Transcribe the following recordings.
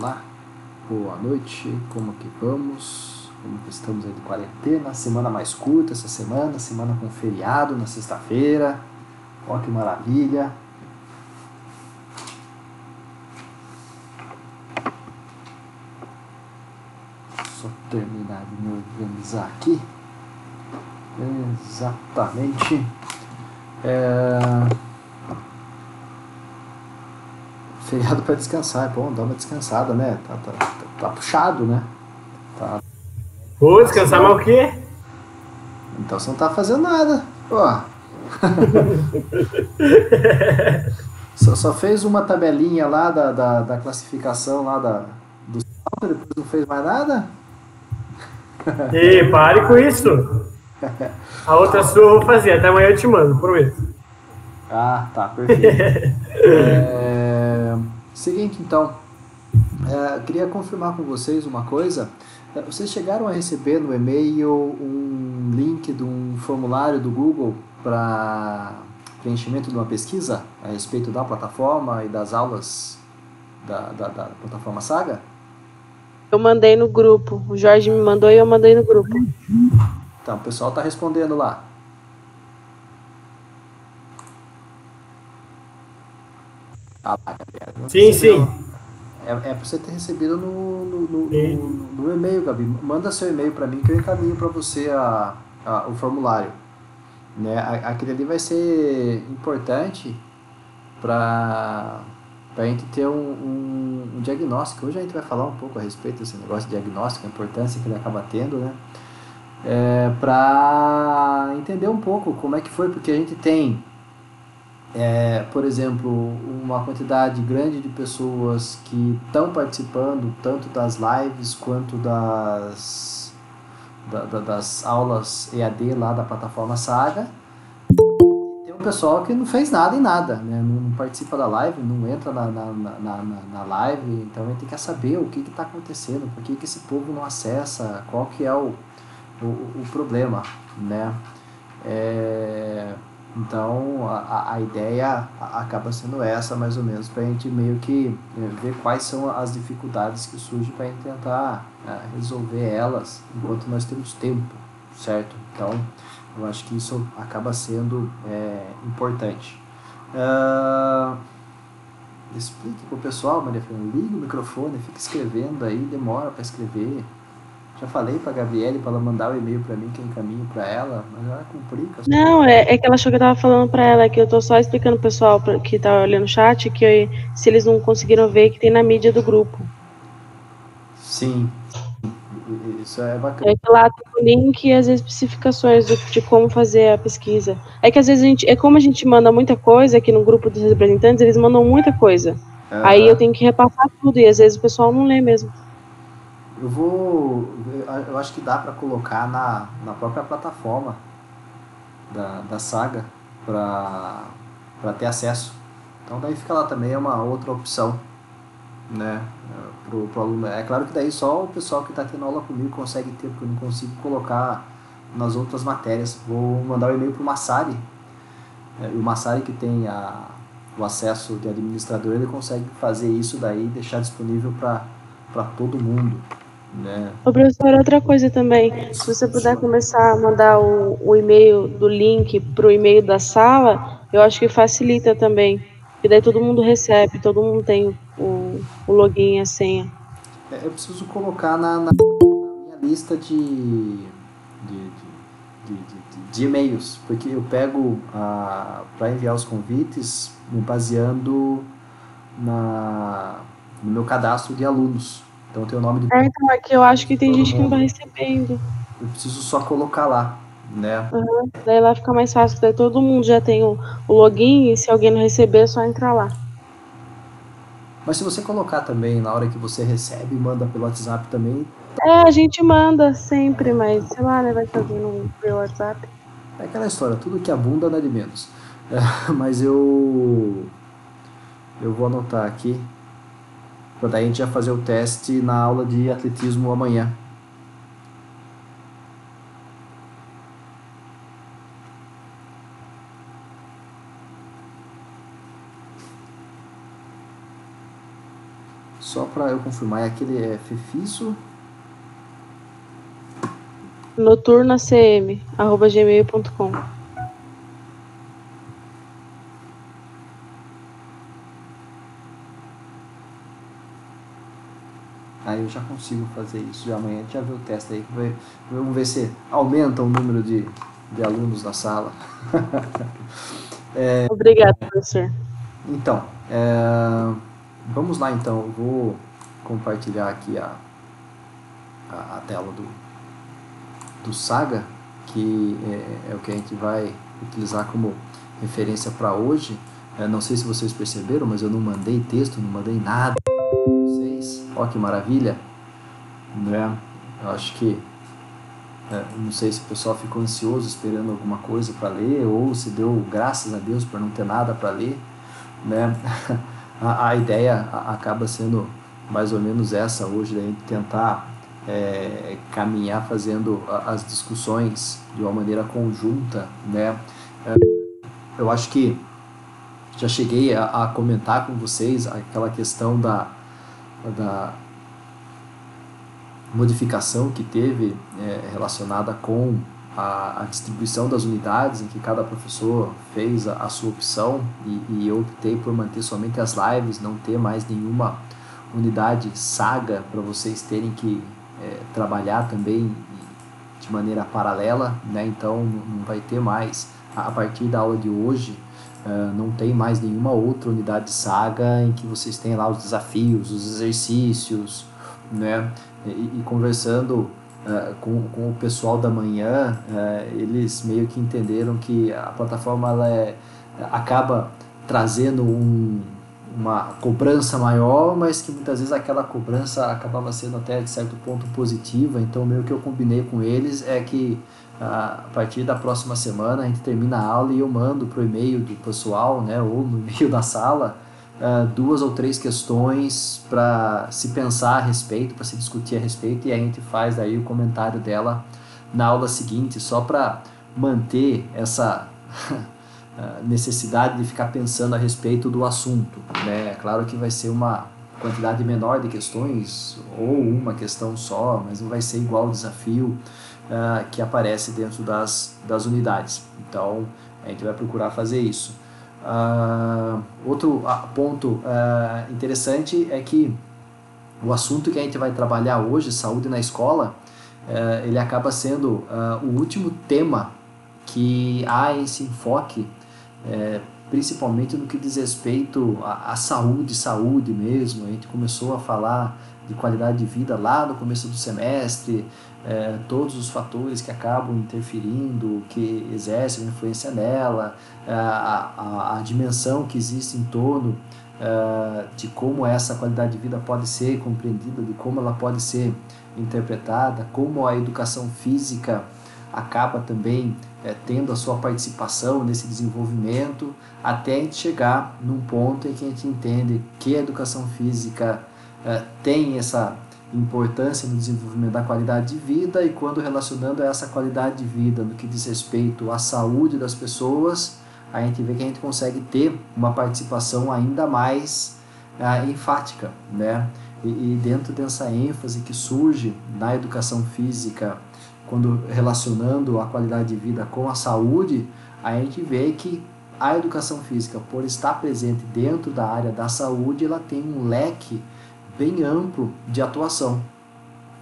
Olá, boa noite, como que vamos? Como que estamos aí de quarentena? Semana mais curta essa semana, semana com feriado na sexta-feira. Ó que maravilha. Só terminar de me organizar aqui. Exatamente. Feriado para descansar, é bom dar uma descansada, né? Tá puxado, né? Tá. Vou descansar mais o quê? Então você não tá fazendo nada. Pô, só fez uma tabelinha lá da classificação lá do salto, depois não fez mais nada? E pare com isso. A outra sua eu vou fazer. Até amanhã eu te mando, prometo. Ah, tá, perfeito. É, Seguinte, então, queria confirmar com vocês uma coisa. Vocês chegaram a receber no e-mail um link de um formulário do Google para preenchimento de uma pesquisa a respeito da plataforma e das aulas da plataforma Saga? Eu mandei no grupo. O Jorge me mandou e eu mandei no grupo. Então, o pessoal está respondendo lá. Ah, Gabriela, não Sim, recebeu. sim. É para você ter recebido no e-mail, Gabi. Manda seu e-mail para mim que eu encaminho para você o formulário. Né? Aquele ali vai ser importante para a gente ter um diagnóstico. Hoje a gente vai falar um pouco a respeito desse negócio de diagnóstico, a importância que ele acaba tendo, né? Para entender um pouco como é que foi, porque a gente tem por exemplo, uma quantidade grande de pessoas que estão participando tanto das lives quanto das aulas EAD lá da plataforma Saga. Tem um pessoal que não fez nada em nada, né? Não participa da live, não entra na live, então a gente quer saber o que está acontecendo, por que esse povo não acessa, qual que é o problema, né? É, então a ideia acaba sendo essa, mais ou menos, para a gente meio que ver quais são as dificuldades que surgem para a gente tentar resolver elas enquanto nós temos tempo, certo? Então eu acho que isso acaba sendo importante. Uh, Explique para o pessoal, Maria Fernanda, liga o microfone, fica escrevendo aí, demora para escrever. Já falei pra Gabriele para ela mandar o e-mail para mim que eu encaminho para ela, mas ela complica as coisas. Não, é que ela achou que eu tava falando pra ela, que eu tô só explicando pro pessoal que tá olhando o chat, se eles não conseguiram ver, que tem na mídia do grupo. Sim, isso é bacana. É que lá tem o link e as especificações de como fazer a pesquisa. É que às vezes como a gente manda muita coisa aqui no grupo dos representantes, eles mandam muita coisa. Aí eu Aham. tenho que repassar tudo e às vezes o pessoal não lê mesmo. Eu acho que dá para colocar na própria plataforma da Saga para ter acesso. Então daí fica lá também, é uma outra opção, né, pro aluno. É claro que daí só o pessoal que está tendo aula comigo consegue ter, porque eu não consigo colocar nas outras matérias. Vou mandar o um e-mail para o Massari, e o Massari que tem o acesso de administrador, ele consegue fazer isso daí e deixar disponível para todo mundo, né? Ô, professor, outra coisa também, se você puder começar a mandar o e-mail do link para o e-mail da sala, eu acho que facilita também. E daí todo mundo recebe, todo mundo tem o login e a senha. Eu preciso colocar na minha lista de e-mails, porque eu pego para enviar os convites me baseando no meu cadastro de alunos. Então tem o nome de Então, é que eu acho que tem todo gente que não tá mundo. recebendo. Eu preciso só colocar lá, né? Uhum. Daí lá fica mais fácil, daí todo mundo já tem o login e se alguém não receber é só entrar lá. Mas se você colocar também na hora que você recebe, manda pelo WhatsApp também, A gente manda sempre, mas sei lá, né, vai fazer no meu WhatsApp. é aquela história, tudo que abunda não é de menos. Mas eu vou anotar aqui, para daí a gente já fazer o teste na aula de atletismo amanhã. só para eu confirmar, é aquele Fefiço? noturnacm@gmail.com. Aí eu já consigo fazer isso. Já amanhã a gente já vê o teste aí. Vamos ver se aumenta o número de alunos na sala. Obrigada, professor. Então, vamos lá então. Eu vou compartilhar aqui a tela do Saga, que é o que a gente vai utilizar como referência para hoje. Não sei se vocês perceberam, mas eu não mandei texto, não mandei nada para vocês. Ó que maravilha, né? Eu acho que não sei se o pessoal ficou ansioso esperando alguma coisa para ler, ou se deu graças a Deus por não ter nada para ler, né? A ideia acaba sendo mais ou menos essa hoje, da gente tentar caminhar fazendo as discussões de uma maneira conjunta, né? Eu acho que já cheguei a comentar com vocês aquela questão da modificação que teve relacionada com a distribuição das unidades, em que cada professor fez a sua opção, e eu optei por manter somente as lives, não ter mais nenhuma unidade Saga para vocês terem que trabalhar também de maneira paralela, né? Então não vai ter mais, a partir da aula de hoje, não tem mais nenhuma outra unidade Saga em que vocês têm lá os desafios, os exercícios, né? E conversando com o pessoal da manhã, eles meio que entenderam que a plataforma acaba trazendo uma cobrança maior, mas que muitas vezes aquela cobrança acabava sendo até de certo ponto positiva. Então meio que eu combinei com eles que a partir da próxima semana a gente termina a aula e eu mando pro e-mail do pessoal, né, ou no e-mail da sala, 2 ou 3 questões para se pensar a respeito, para se discutir a respeito, e a gente faz daí o comentário dela na aula seguinte, só para manter essa necessidade de ficar pensando a respeito do assunto, né? É claro que vai ser uma quantidade menor de questões, ou uma questão só, mas não vai ser igual o desafio que aparece dentro das unidades. Então a gente vai procurar fazer isso. Outro ponto interessante é que o assunto que a gente vai trabalhar hoje, saúde na escola, ele acaba sendo o último tema que há esse enfoque, principalmente no que diz respeito à saúde mesmo. A gente começou a falar de qualidade de vida lá no começo do semestre, todos os fatores que acabam interferindo, que exercem influência nela, a dimensão que existe em torno de como essa qualidade de vida pode ser compreendida, de como ela pode ser interpretada, como a educação física acaba também tendo a sua participação nesse desenvolvimento, até a gente chegar num ponto em que a gente entende que a educação física tem essa importância no desenvolvimento da qualidade de vida, e quando relacionando essa qualidade de vida no que diz respeito à saúde das pessoas, a gente vê que a gente consegue ter uma participação ainda mais enfática, né? E dentro dessa ênfase que surge na educação física, quando relacionando a qualidade de vida com a saúde, a gente vê que a educação física, por estar presente dentro da área da saúde, ela tem um leque bem amplo de atuação.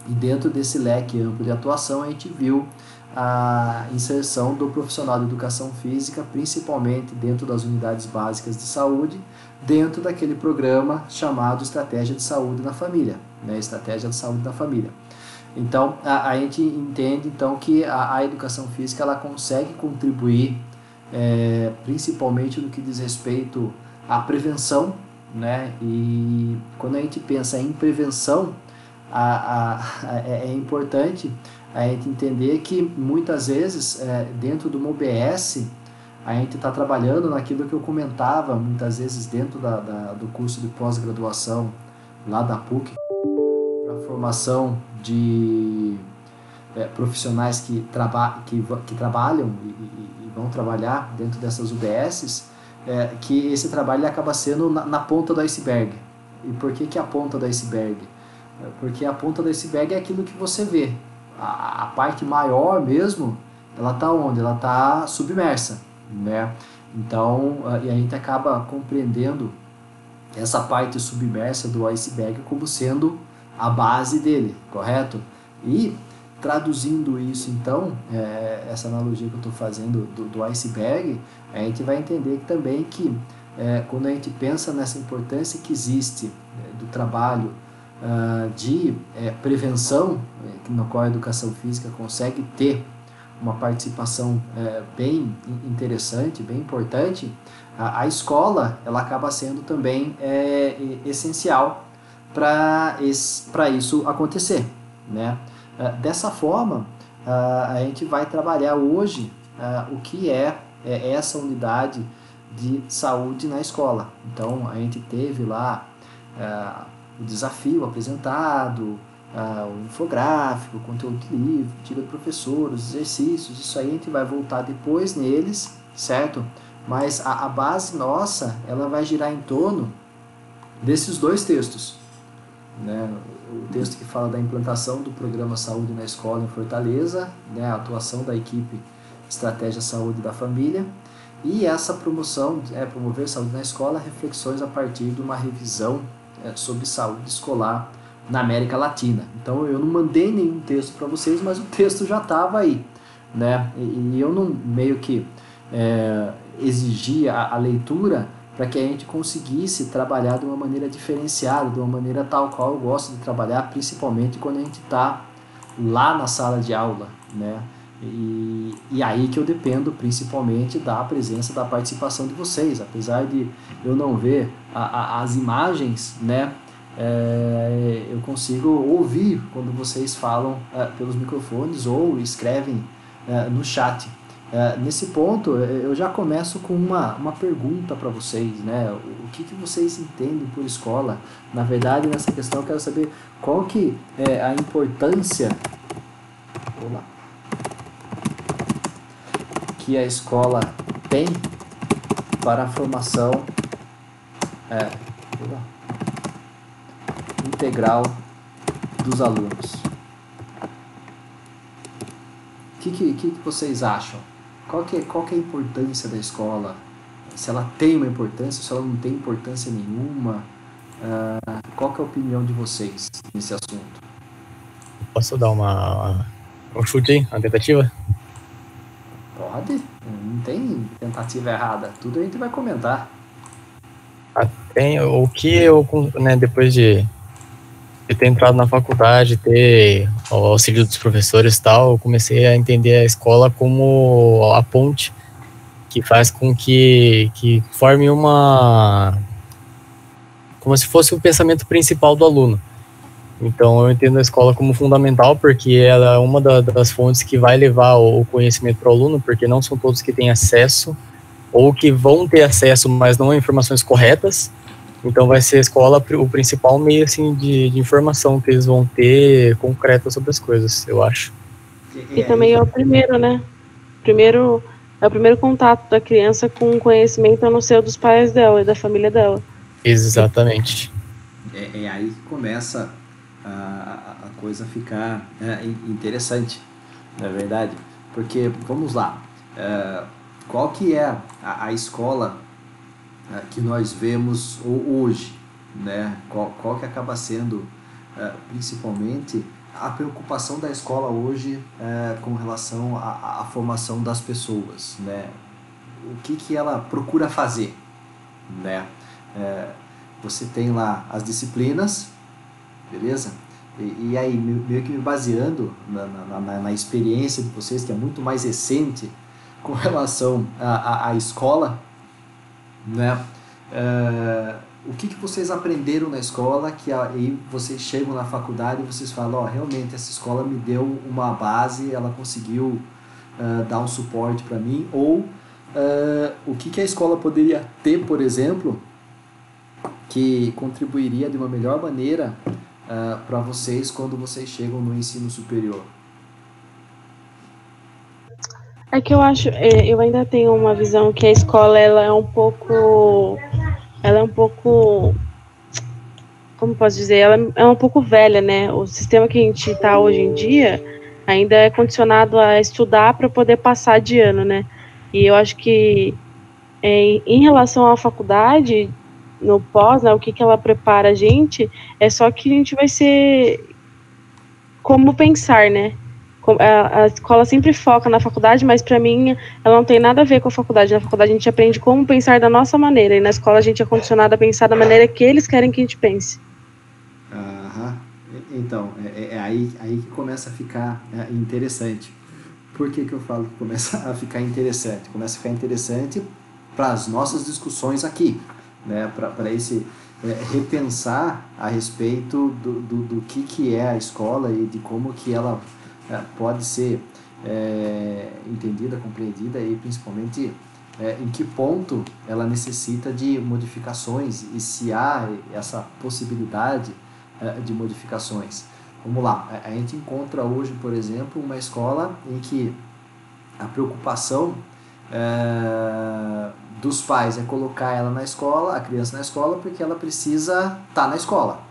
E dentro desse leque amplo de atuação, a gente viu a inserção do profissional de educação física, principalmente dentro das unidades básicas de saúde, dentro daquele programa chamado Estratégia de Saúde na Família, né? Estratégia de Saúde na Família. Então, a gente entende então que a educação física ela consegue contribuir, principalmente no que diz respeito à prevenção, né? E quando a gente pensa em prevenção, é importante a gente entender que muitas vezes dentro de uma OBS a gente está trabalhando naquilo que eu comentava muitas vezes dentro do curso de pós-graduação lá da PUC, para a formação de profissionais que trabalham e vão trabalhar dentro dessas UBSs, que esse trabalho acaba sendo na ponta do iceberg, E por que a ponta do iceberg? Porque a ponta do iceberg é aquilo que você vê. A parte maior mesmo, ela está onde? Ela está submersa, né? Então, e a gente acaba compreendendo essa parte submersa do iceberg como sendo a base dele, correto? E traduzindo isso, então, essa analogia que eu estou fazendo do iceberg, a gente vai entender também que quando a gente pensa nessa importância que existe do trabalho de prevenção, no qual a educação física consegue ter uma participação bem interessante, bem importante, a escola ela acaba sendo também essencial para isso acontecer, né? Dessa forma, a gente vai trabalhar hoje o que é essa unidade de saúde na escola. Então, a gente teve lá o desafio apresentado, o infográfico, o conteúdo de livro, tira do professor, os exercícios, isso aí a gente vai voltar depois neles, certo? Mas a base nossa, ela vai girar em torno desses dois textos, né? O texto que fala da implantação do programa Saúde na Escola em Fortaleza, né? A atuação da equipe Estratégia Saúde da Família, e essa promoção, promover saúde na escola, reflexões a partir de uma revisão sobre saúde escolar na América Latina. Então eu não mandei nenhum texto para vocês, mas o texto já estava aí, né? E eu não meio que exigia a leitura para que a gente conseguisse trabalhar de uma maneira diferenciada, de uma maneira tal qual eu gosto de trabalhar, principalmente quando a gente está lá na sala de aula, né? E aí que eu dependo principalmente da presença, da participação de vocês. Apesar de eu não ver as imagens, né, eu consigo ouvir quando vocês falam pelos microfones ou escrevem no chat. Nesse ponto, eu já começo com uma pergunta para vocês, né? O que vocês entendem por escola? Na verdade, nessa questão eu quero saber qual que é a importância que a escola tem para a formação integral dos alunos. O que vocês acham? Qual que é a importância da escola? Se ela tem uma importância, se ela não tem importância nenhuma? Qual que é a opinião de vocês nesse assunto? Posso dar um chute aí, uma tentativa? Pode, não tem tentativa errada, tudo a gente vai comentar. Tem o que eu, né, depois de ter entrado na faculdade, ter o auxílio dos professores e tal, eu comecei a entender a escola como a ponte que faz com que forme como se fosse o pensamento principal do aluno. Então eu entendo a escola como fundamental, porque ela é uma das fontes que vai levar o conhecimento para o aluno, porque não são todos que têm acesso, ou que vão ter acesso, mas não a informações corretas. Então vai ser a escola o principal meio assim, de informação que eles vão ter concreta sobre as coisas, eu acho. E também é o primeiro, né? É o primeiro contato da criança com o conhecimento a não ser dos pais dela e da família dela. Exatamente. É aí que começa a coisa ficar interessante, não é verdade? Porque, vamos lá, qual que é a escola que nós vemos hoje, né? Qual que acaba sendo, principalmente, a preocupação da escola hoje com relação à formação das pessoas, né? O que ela procura fazer, né? Você tem lá as disciplinas, beleza? E aí, meio que me baseando na experiência de vocês, que é muito mais recente com relação à escola, né? O que vocês aprenderam na escola que aí vocês chegam na faculdade e vocês falam, realmente essa escola me deu uma base, ela conseguiu dar um suporte para mim, ou o que a escola poderia ter, por exemplo, que contribuiria de uma melhor maneira para vocês quando vocês chegam no ensino superior? É que eu acho, eu ainda tenho uma visão que a escola ela é um pouco como posso dizer, ela é um pouco velha, né? O sistema que a gente está hoje em dia ainda é condicionado a estudar para poder passar de ano, né? E eu acho que em relação à faculdade, no pós, né, o que ela prepara a gente, é só que a gente vai ser como pensar, né? A escola sempre foca na faculdade, mas para mim ela não tem nada a ver com a faculdade. Na faculdade a gente aprende como pensar da nossa maneira, e na escola a gente é condicionado a pensar da maneira que eles querem que a gente pense. Aham. Então, é aí que começa a ficar interessante. Por que eu falo que começa a ficar interessante? Começa a ficar interessante para as nossas discussões aqui, né? Para esse repensar a respeito do que é a escola e de como que ela pode ser entendida, compreendida e principalmente em que ponto ela necessita de modificações e se há essa possibilidade de modificações. Vamos lá, a gente encontra hoje, por exemplo, uma escola em que a preocupação dos pais é colocar ela na escola, a criança na escola, porque ela precisa estar na escola.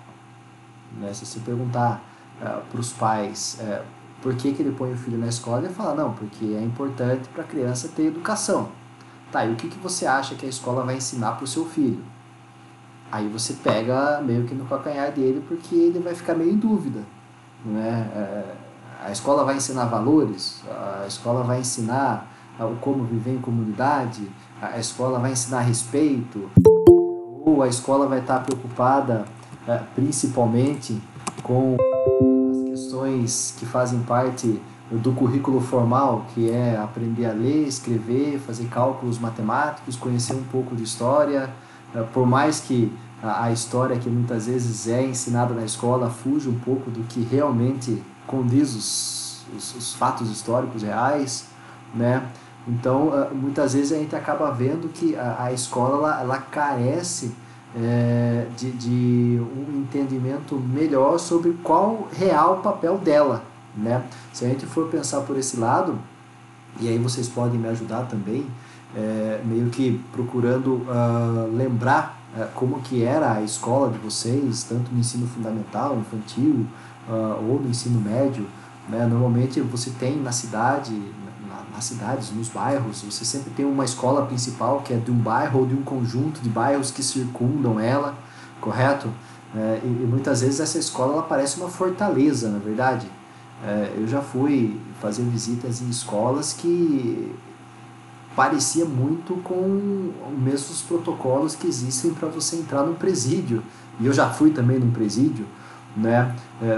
Né? Se você perguntar para os pais por que ele põe o filho na escola, ele fala, não, porque é importante para a criança ter educação. Tá, e o que você acha que a escola vai ensinar para o seu filho? Aí você pega meio que no calcanhar dele, porque ele vai ficar meio em dúvida. Né? A escola vai ensinar valores, a escola vai ensinar como viver em comunidade, a escola vai ensinar respeito, ou a escola vai estar preocupada principalmente com as questões que fazem parte do currículo formal, que é aprender a ler, escrever, fazer cálculos matemáticos, conhecer um pouco de história, por mais que a história que muitas vezes é ensinada na escola fuja um pouco do que realmente condiz os fatos históricos reais, né? Então, muitas vezes a gente acaba vendo que a escola ela carece de um entendimento melhor sobre qual real papel dela, né? Se a gente for pensar por esse lado, e aí vocês podem me ajudar também, meio que procurando lembrar como que era a escola de vocês, tanto no ensino fundamental, infantil, ou no ensino médio, né? Normalmente você tem nas cidades, nos bairros, você sempre tem uma escola principal que é de um bairro ou de um conjunto de bairros que circundam ela, correto? E muitas vezes essa escola ela parece uma fortaleza, na verdade. Eu já fui fazer visitas em escolas que parecia muito com os mesmos protocolos que existem para você entrar num presídio. E eu já fui também num presídio, né?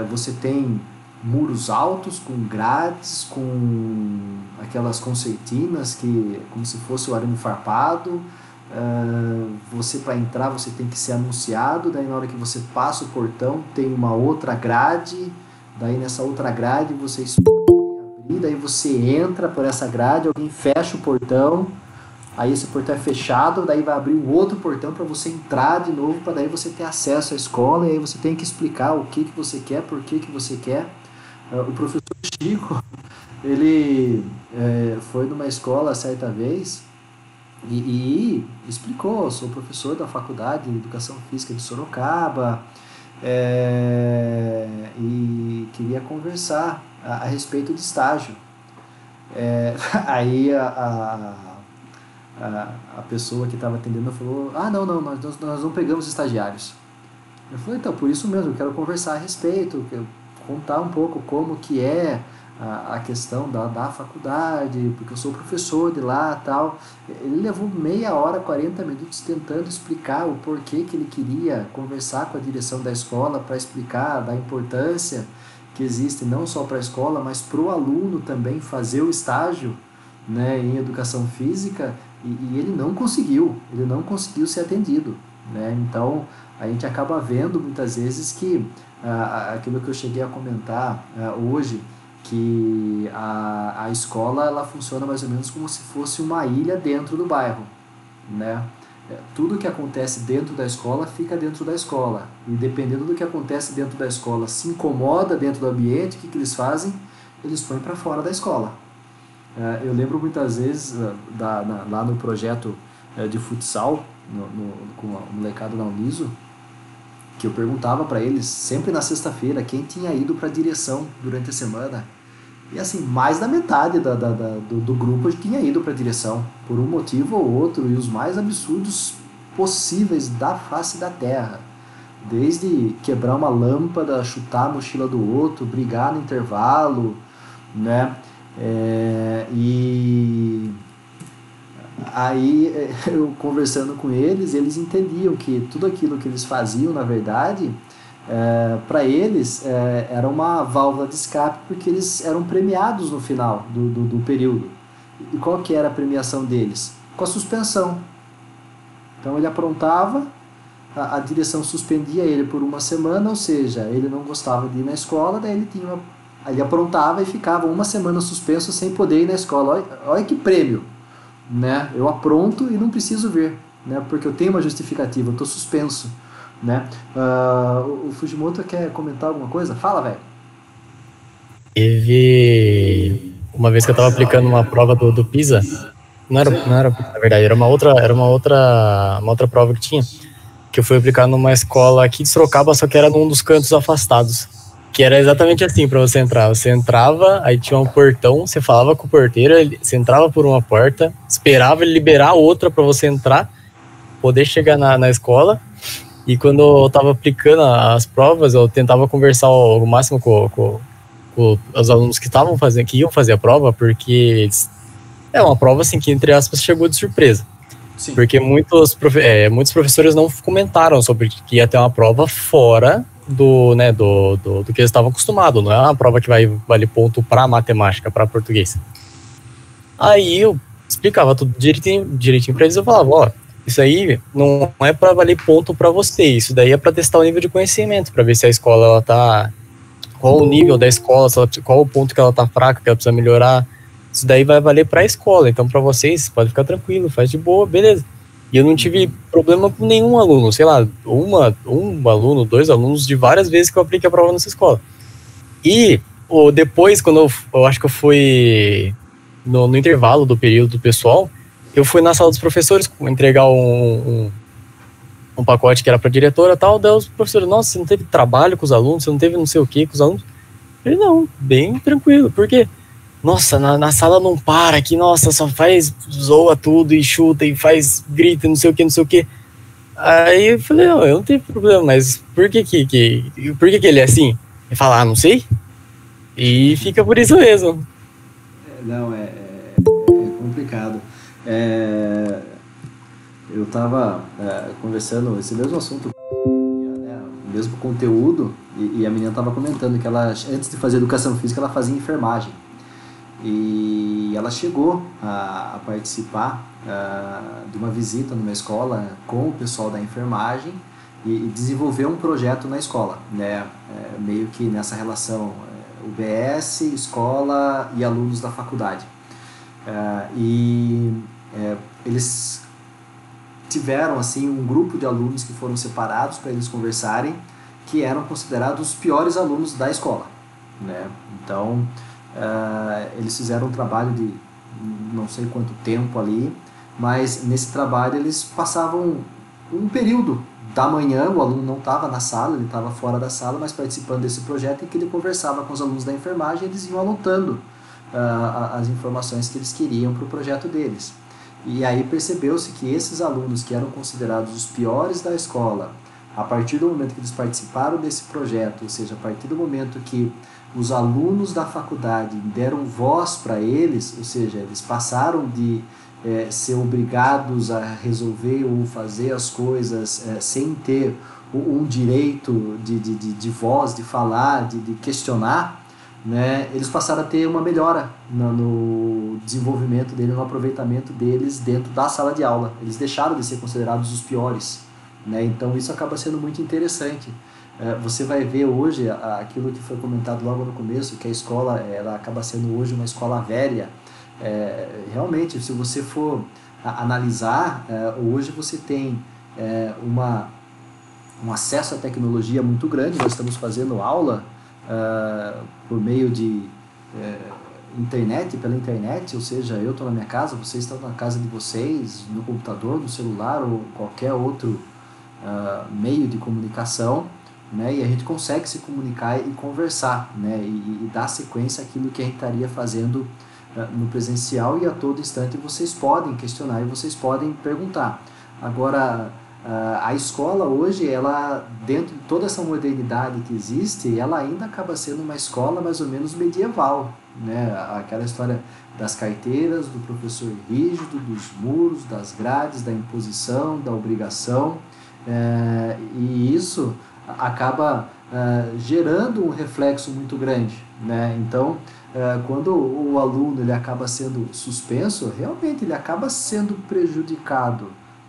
Você tem muros altos, com grades, com aquelas concertinas, que como se fosse o arame farpado. Você, para entrar, você tem que ser anunciado, daí na hora que você passa o portão tem uma outra grade, daí nessa outra grade você abrir, daí você entra por essa grade, alguém fecha o portão, aí esse portão é fechado, daí vai abrir um outro portão para você entrar de novo, para daí você ter acesso à escola, e aí você tem que explicar o que você quer, por que você quer. O professor Chico, ele foi numa escola certa vez e explicou, sou professor da Faculdade de Educação Física de Sorocaba, e queria conversar a respeito de estágio. Aí a pessoa que estava atendendo falou, não, nós não pegamos estagiários. Eu falei, então, por isso mesmo, eu quero conversar a respeito, quero contar um pouco como que é a questão da faculdade, porque eu sou professor de lá e tal. Ele levou meia hora, 40 minutos tentando explicar o porquê que ele queria conversar com a direção da escola para explicar da importância que existe não só para a escola, mas para o aluno também fazer o estágio, né, em educação física, e ele não conseguiu ser atendido, né? Então a gente acaba vendo muitas vezes que aquilo que eu cheguei a comentar hoje, que a escola ela funciona mais ou menos como se fosse uma ilha dentro do bairro, né? Tudo que acontece dentro da escola fica dentro da escola, e dependendo do que acontece dentro da escola se incomoda dentro do ambiente, o que eles fazem? Eles põem para fora da escola. Eu lembro muitas vezes lá no projeto de futsal com a molecada na Uniso, que eu perguntava para eles, sempre na sexta-feira, quem tinha ido para a direção durante a semana. E assim, mais da metade do grupo tinha ido para a direção, por um motivo ou outro, e os mais absurdos possíveis da face da terra. Desde quebrar uma lâmpada, chutar a mochila do outro, brigar no intervalo, né? E aí, eu conversando com eles, eles entendiam que tudo aquilo que eles faziam, na verdade, para eles era uma válvula de escape, porque eles eram premiados no final do período. E qual que era a premiação deles? Com a suspensão. Então ele aprontava, a direção suspendia ele por uma semana, ou seja, ele não gostava de ir na escola, daí ele aprontava e ficava uma semana suspenso sem poder ir na escola. Olha que prêmio, né? Eu apronto e não preciso vir, né? Porque eu tenho uma justificativa, eu estou suspenso, né? O Fujimoto quer comentar alguma coisa? Fala, velho. Teve uma vez que eu estava aplicando uma prova do PISA, não era, na verdade, era uma outra prova que tinha, que eu fui aplicar numa escola aqui de Sorocaba, só que era num dos cantos afastados, que era exatamente assim para você entrar. Você entrava, aí tinha um portão, você falava com o porteiro, você entrava por uma porta, esperava ele liberar outra para você entrar, poder chegar na escola. E quando eu tava aplicando as provas, eu tentava conversar o máximo com os alunos que iam fazer a prova, porque é uma prova assim que, entre aspas, chegou de surpresa. Sim. Porque muitos professores não comentaram sobre que ia ter uma prova fora do que eles estavam acostumados. Não é uma prova que vai valer ponto para matemática, para português. Aí eu explicava tudo direitinho para eles. Eu falava, ó, isso aí não é para valer ponto para você, isso daí é para testar o nível de conhecimento, para ver se a escola ela tá, qual o nível da escola, qual o ponto que ela tá fraca, que ela precisa melhorar. Isso daí vai valer para a escola, então para vocês pode ficar tranquilo, faz de boa, beleza. E eu não tive problema com nenhum aluno, sei lá, um aluno, 2 alunos, de várias vezes que eu apliquei a prova nessa escola. E depois, quando eu acho que eu fui no intervalo do período do pessoal, eu fui na sala dos professores entregar um pacote que era para a diretora e tal. Daí os professores, nossa, você não teve trabalho com os alunos, você não teve não sei o que com os alunos? Eu falei, não, bem tranquilo, por quê? Nossa, na sala não para, aqui, nossa, só zoa tudo e chuta e faz grita, não sei o que. Aí eu falei, não, eu não tenho problema, mas por que ele é assim? Ele fala, não sei. E fica por isso mesmo. Não, é complicado. Eu estava conversando esse mesmo assunto, né, o mesmo conteúdo, e a menina estava comentando que ela, antes de fazer educação física, ela fazia enfermagem. E ela chegou a participar de uma visita numa escola com o pessoal da enfermagem e desenvolveu um projeto na escola, né? Meio que nessa relação UBS, escola e alunos da faculdade. Eles tiveram assim um grupo de alunos que foram separados para eles conversarem, que eram considerados os piores alunos da escola, né? Então eles fizeram um trabalho de não sei quanto tempo ali, mas nesse trabalho eles passavam um período da manhã, o aluno não estava na sala, ele estava fora da sala, mas participando desse projeto em que ele conversava com os alunos da enfermagem, eles iam anotando as informações que eles queriam para o projeto deles. E aí percebeu-se que esses alunos que eram considerados os piores da escola, a partir do momento que eles participaram desse projeto, ou seja, a partir do momento que os alunos da faculdade deram voz para eles, ou seja, eles passaram de ser obrigados a resolver ou fazer as coisas sem ter um direito de voz, de falar, de questionar, né, eles passaram a ter uma melhora no desenvolvimento deles, no aproveitamento deles dentro da sala de aula. Eles deixaram de ser considerados os piores, né? Então isso acaba sendo muito interessante. Você vai ver hoje aquilo que foi comentado logo no começo, que a escola ela acaba sendo hoje uma escola velha. Realmente, se você for analisar, hoje você tem um acesso à tecnologia muito grande. Nós estamos fazendo aula por meio de internet, pela internet, ou seja, eu estou na minha casa, vocês estão na casa de vocês, no computador, no celular ou qualquer outro meio de comunicação, né, e a gente consegue se comunicar e conversar, né, e dar sequência àquilo que a gente estaria fazendo no presencial, e a todo instante vocês podem questionar e vocês podem perguntar. Agora, a escola hoje, ela, dentro de toda essa modernidade que existe, ela ainda acaba sendo uma escola mais ou menos medieval, né? Aquela história das carteiras, do professor rígido, dos muros, das grades, da imposição, da obrigação, e isso acaba gerando um reflexo muito grande, né? Então, quando o aluno ele acaba sendo suspenso, realmente ele acaba sendo prejudicado,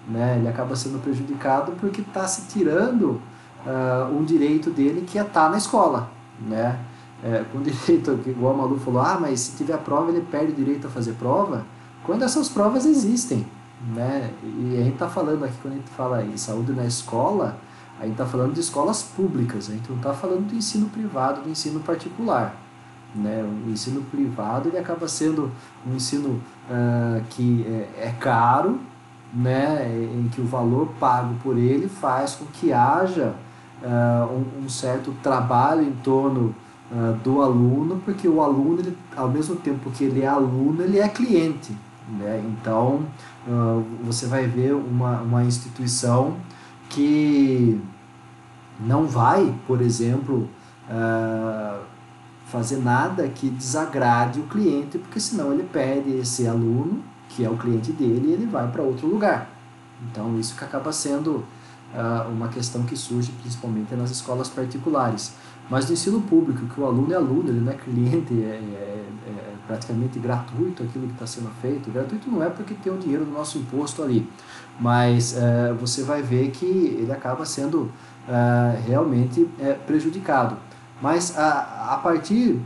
né? Ele acaba sendo prejudicado porque está se tirando um direito dele, que é estar na escola, né? Com direito, igual o Malu falou, mas se tiver prova ele perde o direito a fazer prova, quando essas provas existem, né? E a gente está falando aqui, quando a gente fala em saúde na escola, a gente está falando de escolas públicas, a gente não está falando do ensino privado, do ensino particular, né? O ensino privado ele acaba sendo um ensino que é caro, né? Em que o valor pago por ele faz com que haja um certo trabalho em torno do aluno, porque o aluno, ele, ao mesmo tempo que ele é aluno, ele é cliente, né? Então, você vai ver uma instituição que não vai, por exemplo, fazer nada que desagrade o cliente, porque senão ele perde esse aluno, que é o cliente dele, e ele vai para outro lugar. Então, isso que acaba sendo uma questão que surge principalmente nas escolas particulares. Mas no ensino público, que o aluno é aluno, ele não é cliente, é praticamente gratuito aquilo que está sendo feito. Gratuito não é porque tem o dinheiro do nosso imposto ali, mas você vai ver que ele acaba sendo realmente prejudicado. Mas a partir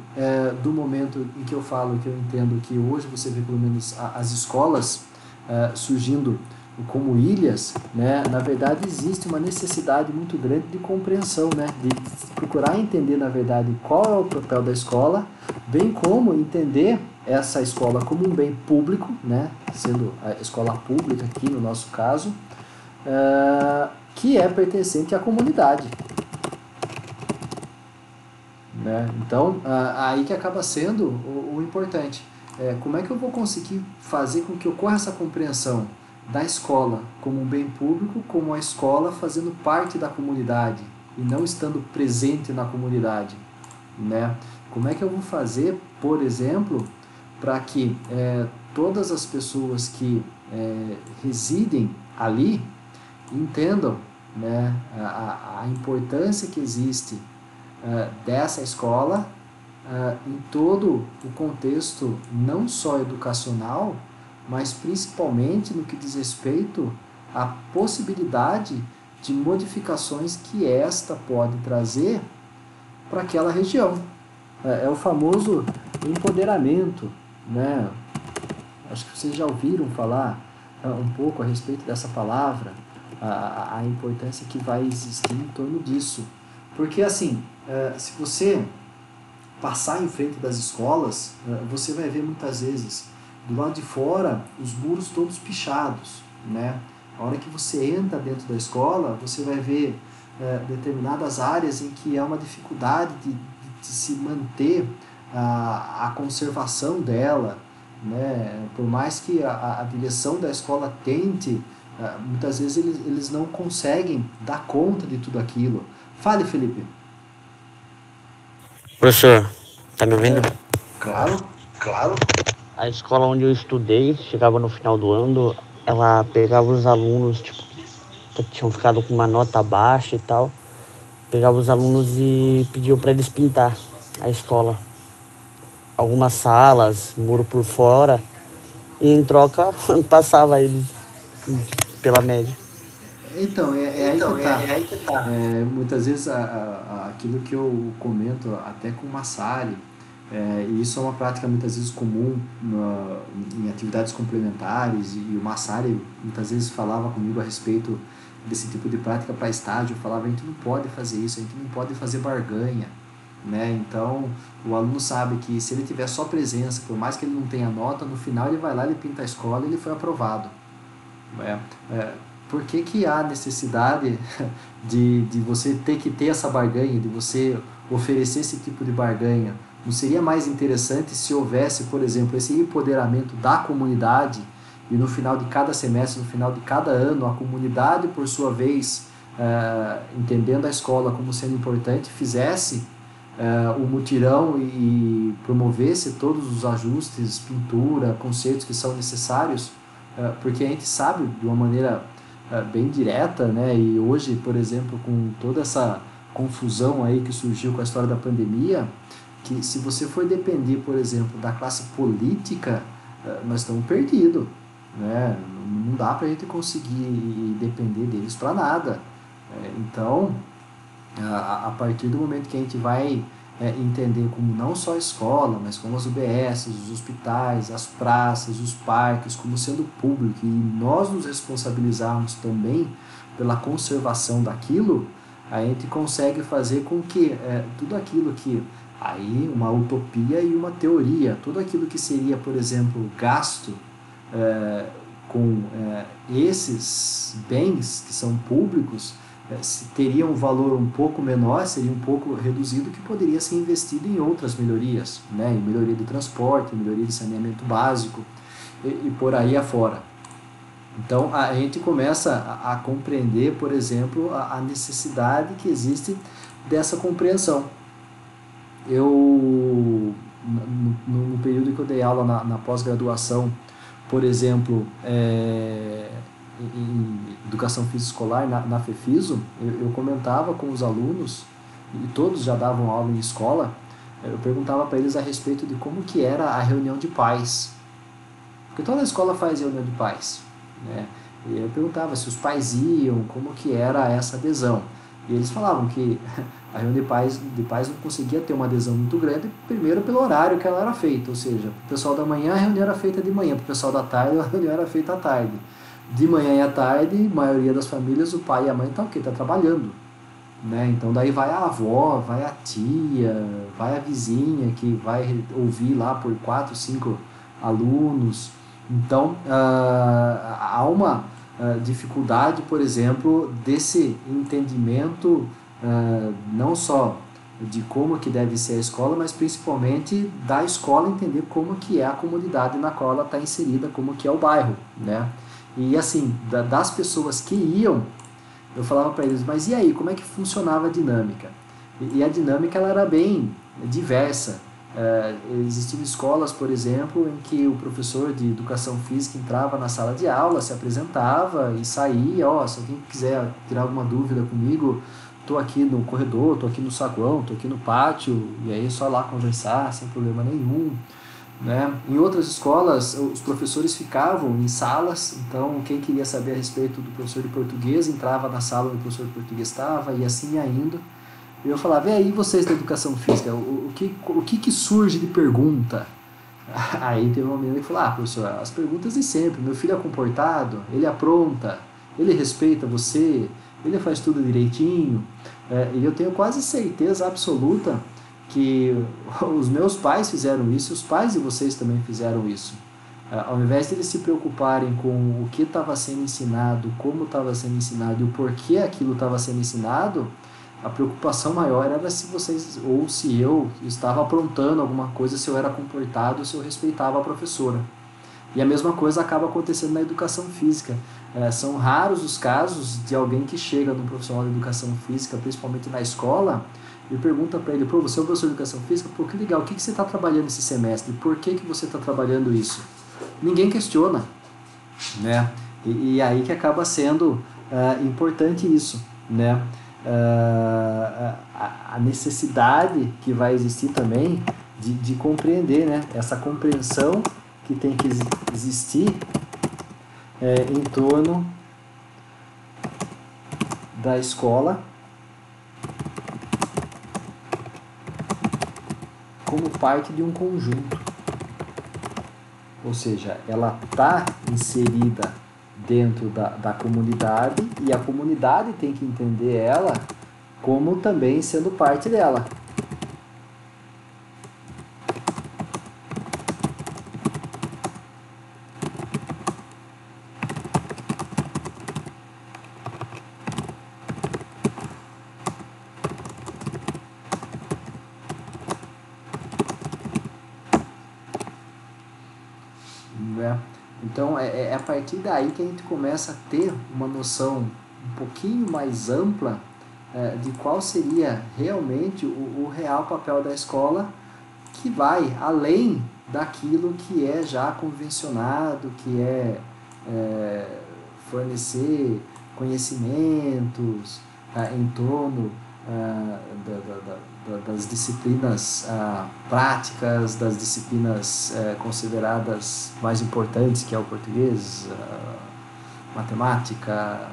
do momento em que eu falo, que eu entendo que hoje você vê pelo menos as escolas surgindo como ilhas, né, na verdade existe uma necessidade muito grande de compreensão, né, de procurar entender, na verdade, qual é o papel da escola, bem como entender essa escola como um bem público, né, sendo a escola pública aqui no nosso caso, que é pertencente à comunidade. Né? Então, aí que acaba sendo o importante. Como é que eu vou conseguir fazer com que ocorra essa compreensão da escola como um bem público, como a escola fazendo parte da comunidade e não estando presente na comunidade, né? Como é que eu vou fazer, por exemplo, para que todas as pessoas que residem ali entendam, né, a importância que existe dessa escola em todo o contexto, não só educacional, mas principalmente no que diz respeito à possibilidade de modificações que esta pode trazer para aquela região. É o famoso empoderamento, né? Acho que vocês já ouviram falar um pouco a respeito dessa palavra, a importância que vai existir em torno disso. Porque, assim, se você passar em frente das escolas, você vai ver muitas vezes do lado de fora os muros todos pichados, né? A hora que você entra dentro da escola, você vai ver determinadas áreas em que há uma dificuldade de se manter a conservação dela, né? Por mais que a direção da escola tente, muitas vezes eles não conseguem dar conta de tudo aquilo. Fale, Felipe. Professor, tá me ouvindo? Claro, claro. A escola onde eu estudei, chegava no final do ano, ela pegava os alunos, tipo, que tinham ficado com uma nota baixa e tal, pegava os alunos e pediu para eles pintar a escola. Algumas salas, muro por fora, e em troca passava eles pela média. Então, aí que tá. Muitas vezes aquilo que eu comento até com o Massari, e isso é uma prática muitas vezes comum em atividades complementares, e o Massari muitas vezes falava comigo a respeito desse tipo de prática para estágio, falava: a gente não pode fazer isso, a gente não pode fazer barganha, né? Então o aluno sabe que se ele tiver só presença, por mais que ele não tenha nota, no final ele vai lá, ele pinta a escola e ele foi aprovado. por que há necessidade de você ter que ter essa barganha, de você oferecer esse tipo de barganha? Não seria mais interessante se houvesse, por exemplo, esse empoderamento da comunidade e no final de cada semestre, no final de cada ano, a comunidade, por sua vez, entendendo a escola como sendo importante, fizesse o mutirão e promovesse todos os ajustes, pintura, conceitos que são necessários, porque a gente sabe de uma maneira bem direta, né? E hoje, por exemplo, com toda essa confusão aí que surgiu com a história da pandemia, que se você for depender, por exemplo, da classe política, nós estamos perdidos, né? Não dá para a gente conseguir depender deles para nada. Então, a partir do momento que a gente vai entender como não só a escola, mas como as UBS, os hospitais, as praças, os parques, como sendo público, e nós nos responsabilizarmos também pela conservação daquilo, a gente consegue fazer com que tudo aquilo que, aí uma utopia e uma teoria, tudo aquilo que seria, por exemplo, gasto com esses bens que são públicos, teria um valor um pouco menor, seria um pouco reduzido, que poderia ser investido em outras melhorias, né? Em melhoria do transporte, em melhoria de saneamento básico e por aí afora. Então a gente começa a compreender, por exemplo, a necessidade que existe dessa compreensão. Eu, no período que eu dei aula na pós-graduação, por exemplo, em educação física escolar, na FEFISO, eu comentava com os alunos, e todos já davam aula em escola, eu perguntava para eles a respeito de como que era a reunião de pais. Porque toda escola faz reunião de pais, né? E eu perguntava se os pais iam, como que era essa adesão. E eles falavam que a reunião de pais não conseguia ter uma adesão muito grande, primeiro pelo horário que ela era feita, ou seja, para o pessoal da manhã a reunião era feita de manhã, para o pessoal da tarde a reunião era feita à tarde. De manhã e à tarde, a maioria das famílias, o pai e a mãe estão tá trabalhando, né? Então daí vai a avó, vai a tia, vai a vizinha que vai ouvir lá por 4, 5 alunos. Então há uma dificuldade, por exemplo, desse entendimento não só de como que deve ser a escola, mas principalmente da escola entender como que é a comunidade na qual ela está inserida, como que é o bairro, né? E assim, das pessoas que iam, eu falava para eles, mas e aí, como é que funcionava a dinâmica? E a dinâmica ela era bem diversa. Existiam escolas, por exemplo, em que o professor de educação física entrava na sala de aula, se apresentava e saía, se alguém quiser tirar alguma dúvida comigo, estou aqui no corredor, estou aqui no saguão, estou aqui no pátio, e aí é só lá conversar, sem problema nenhum. Né? Em outras escolas, os professores ficavam em salas, então quem queria saber a respeito do professor de português entrava na sala onde o professor de português estava, e assim indo. E eu falava, e aí vocês da educação física, o que surge de pergunta? Aí teve uma menina que falou, professor, as perguntas de sempre, meu filho é comportado, ele apronta, ele respeita você, ele faz tudo direitinho, e eu tenho quase certeza absoluta que os meus pais fizeram isso, os pais de vocês também fizeram isso. Ao invés de eles se preocuparem com o que estava sendo ensinado, como estava sendo ensinado e o porquê aquilo estava sendo ensinado, a preocupação maior era se vocês, ou se eu estava aprontando alguma coisa, se eu era comportado, se eu respeitava a professora. E a mesma coisa acaba acontecendo na educação física. São raros os casos de alguém que chega num profissional de educação física, principalmente na escola, e pergunta para ele, você é o professor de educação física? Que legal, o que você está trabalhando esse semestre? Por que você está trabalhando isso? Ninguém questiona, né? E aí que acaba sendo importante isso, né? A necessidade que vai existir também de compreender, né? Essa compreensão que tem que existir em torno da escola como parte de um conjunto, ou seja, ela está inserida dentro da comunidade e a comunidade tem que entender ela como também sendo parte dela. Então, é a partir daí que a gente começa a ter uma noção um pouquinho mais ampla de qual seria realmente o real papel da escola, que vai além daquilo que é já convencionado, que fornecer conhecimentos em torno das disciplinas práticas, das disciplinas consideradas mais importantes, que é o português, matemática,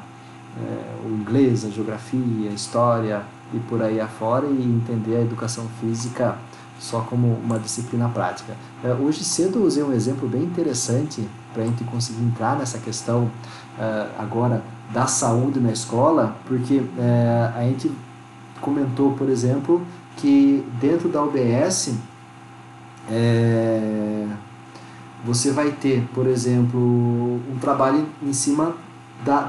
o inglês, a geografia, a história e por aí afora, e entender a educação física só como uma disciplina prática. Hoje cedo eu usei um exemplo bem interessante para a gente conseguir entrar nessa questão agora da saúde na escola, porque a gente comentou, por exemplo, que dentro da UBS você vai ter, por exemplo, um trabalho em cima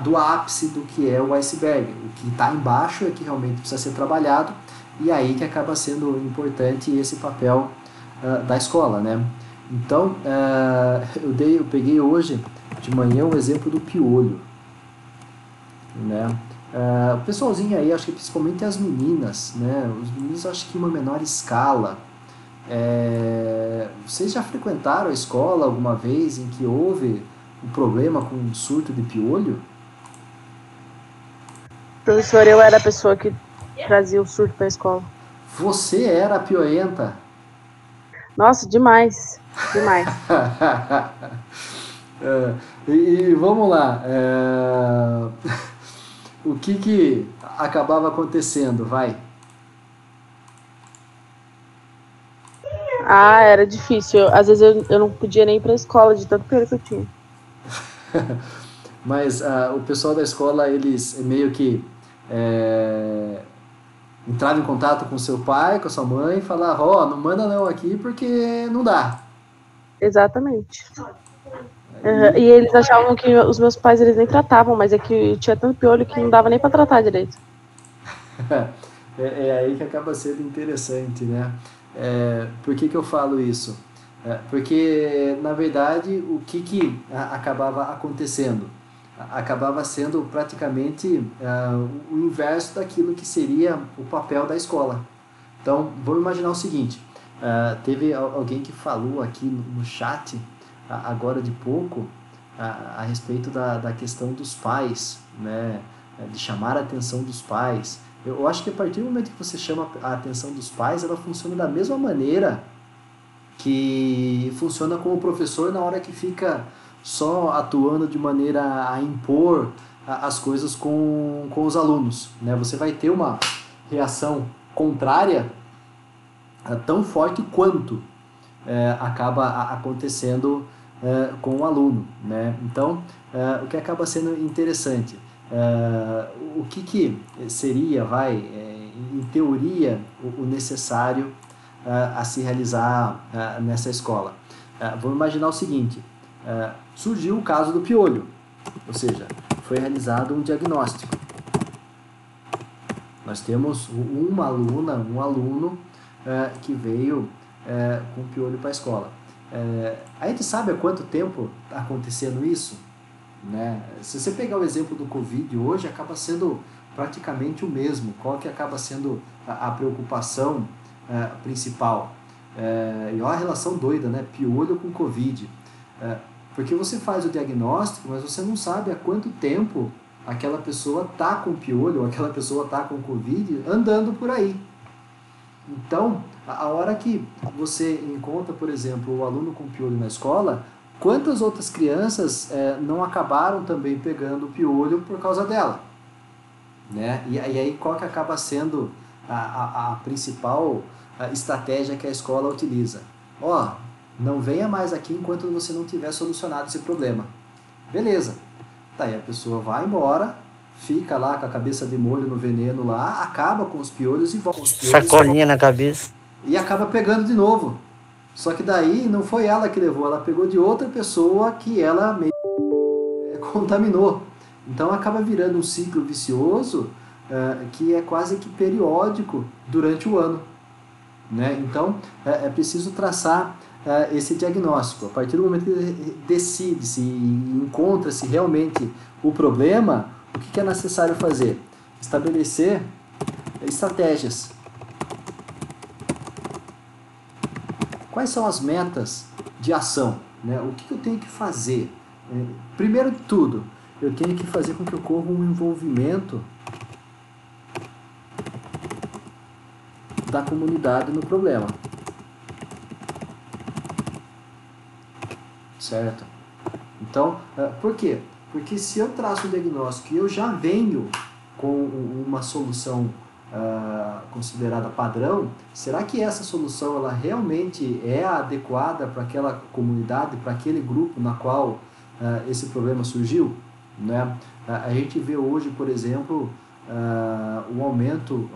do ápice do que é o iceberg. O que está embaixo é que realmente precisa ser trabalhado, e aí que acaba sendo importante esse papel da escola, né? Então, eu peguei hoje de manhã o exemplo do piolho, né? O pessoalzinho aí, acho que principalmente as meninas, né? Os meninos acho que em uma menor escala. Vocês já frequentaram a escola alguma vez em que houve um problema com um surto de piolho? Professor, eu era a pessoa que trazia o surto para a escola. Você era a pioenta? Nossa, demais. Demais. E vamos lá. O que acabava acontecendo? Vai. Era difícil. Às vezes eu não podia nem ir para a escola de tanto piolho que eu tinha. Mas o pessoal da escola, eles meio que entravam em contato com seu pai, com a sua mãe, e falavam, não manda não aqui porque não dá. Exatamente. E eles achavam que os meus pais eles nem tratavam, mas é que tinha tanto piolho que não dava nem para tratar direito. É aí que acaba sendo interessante, né? Por que eu falo isso? Porque, na verdade, o que acabava acontecendo? Acabava sendo praticamente o inverso daquilo que seria o papel da escola. Então, vamos imaginar o seguinte, teve alguém que falou aqui no chat, agora de pouco, a respeito da questão dos pais, né? De chamar a atenção dos pais. Eu acho que a partir do momento que você chama a atenção dos pais, ela funciona da mesma maneira que funciona com o professor na hora que fica só atuando de maneira a impor as coisas com os alunos, né? Você vai ter uma reação contrária tão forte quanto acaba acontecendo com o aluno, né? Então, o que acaba sendo interessante, o que seria, em teoria, o necessário a se realizar nessa escola? Vamos imaginar o seguinte, surgiu o caso do piolho, ou seja, foi realizado um diagnóstico. Nós temos uma aluna, um aluno que veio com piolho para a escola. A gente sabe há quanto tempo está acontecendo isso? Né? Se você pegar o exemplo do Covid hoje, acaba sendo praticamente o mesmo. Qual que acaba sendo a preocupação principal? E olha a relação doida, né? Piolho com Covid. Porque você faz o diagnóstico, mas você não sabe há quanto tempo aquela pessoa está com piolho, ou aquela pessoa está com Covid andando por aí. Então, a hora que você encontra, por exemplo, o aluno com piolho na escola, quantas outras crianças não acabaram também pegando piolho por causa dela? Né? E aí qual que acaba sendo a principal estratégia que a escola utiliza? Não venha mais aqui enquanto você não tiver solucionado esse problema. Beleza. Daí a pessoa vai embora, fica lá com a cabeça de molho no veneno lá, acaba com os piolhos e volta. Sacolinha na cabeça. E acaba pegando de novo. Só que daí não foi ela que levou, ela pegou de outra pessoa que ela meio contaminou. Então acaba virando um ciclo vicioso que é quase que periódico durante o ano. Né? Então é preciso traçar esse diagnóstico. A partir do momento que ele decide-se e encontra-se realmente o problema, o que é necessário fazer? Estabelecer estratégias. Quais são as metas de ação? Né? O que eu tenho que fazer? Primeiro de tudo, eu tenho que fazer com que ocorra um envolvimento da comunidade no problema. Certo? Então, por quê? Porque se eu traço o diagnóstico e eu já venho com uma solução considerada padrão, será que essa solução ela realmente é adequada para aquela comunidade, para aquele grupo na qual esse problema surgiu? Né? A gente vê hoje, por exemplo, um aumento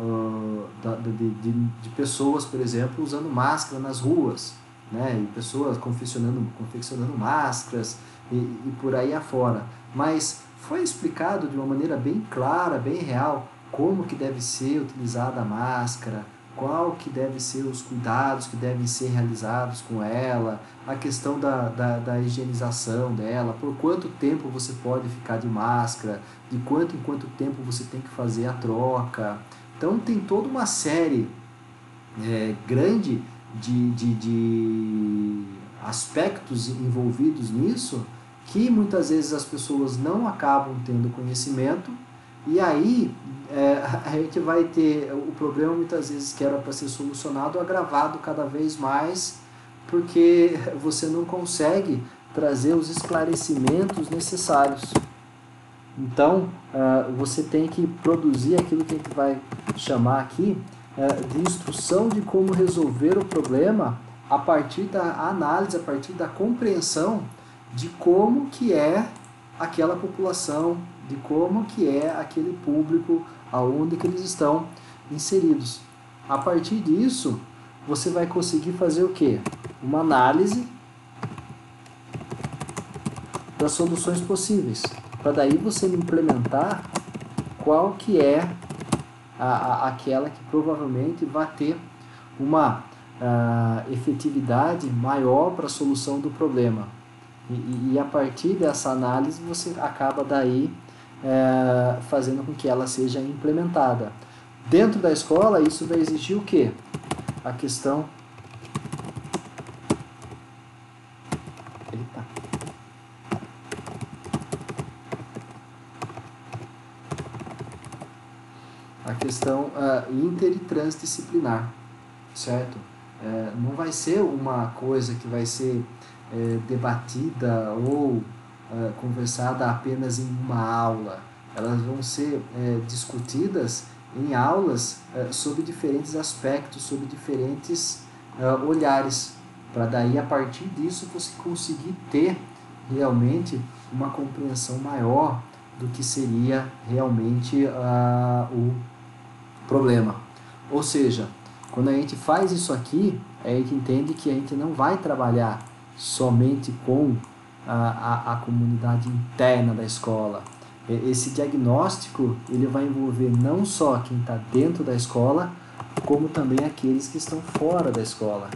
de pessoas, por exemplo, usando máscara nas ruas, né? E pessoas confeccionando máscaras e por aí afora. Mas foi explicado de uma maneira bem clara, bem real, como que deve ser utilizada a máscara, qual que deve ser os cuidados que devem ser realizados com ela, a questão da higienização dela, por quanto tempo você pode ficar de máscara, de quanto em quanto tempo você tem que fazer a troca. Então tem toda uma série grande de aspectos envolvidos nisso que muitas vezes as pessoas não acabam tendo conhecimento, e aí a gente vai ter o problema muitas vezes que era para ser solucionado agravado cada vez mais, porque você não consegue trazer os esclarecimentos necessários. Então você tem que produzir aquilo que a gente vai chamar aqui de instrução de como resolver o problema a partir da análise, a partir da compreensão de como que é aquela população, de como que é aquele público, aonde que eles estão inseridos. A partir disso, você vai conseguir fazer o quê? Uma análise das soluções possíveis, para daí você implementar qual que é aquela que provavelmente vai ter uma efetividade maior para a solução do problema. E a partir dessa análise você acaba daí fazendo com que ela seja implementada. Dentro da escola, isso vai exigir o quê? A questão... Eita. A questão inter e transdisciplinar, certo? Não vai ser uma coisa que vai ser debatida ou conversada apenas em uma aula. Elas vão ser discutidas em aulas sobre diferentes aspectos, sobre diferentes olhares, para daí a partir disso você conseguir ter realmente uma compreensão maior do que seria realmente o problema. Ou seja, quando a gente faz isso aqui, a gente entende que a gente não vai trabalhar somente com a comunidade interna da escola. Esse diagnóstico ele vai envolver não só quem está dentro da escola, como também aqueles que estão fora da escola.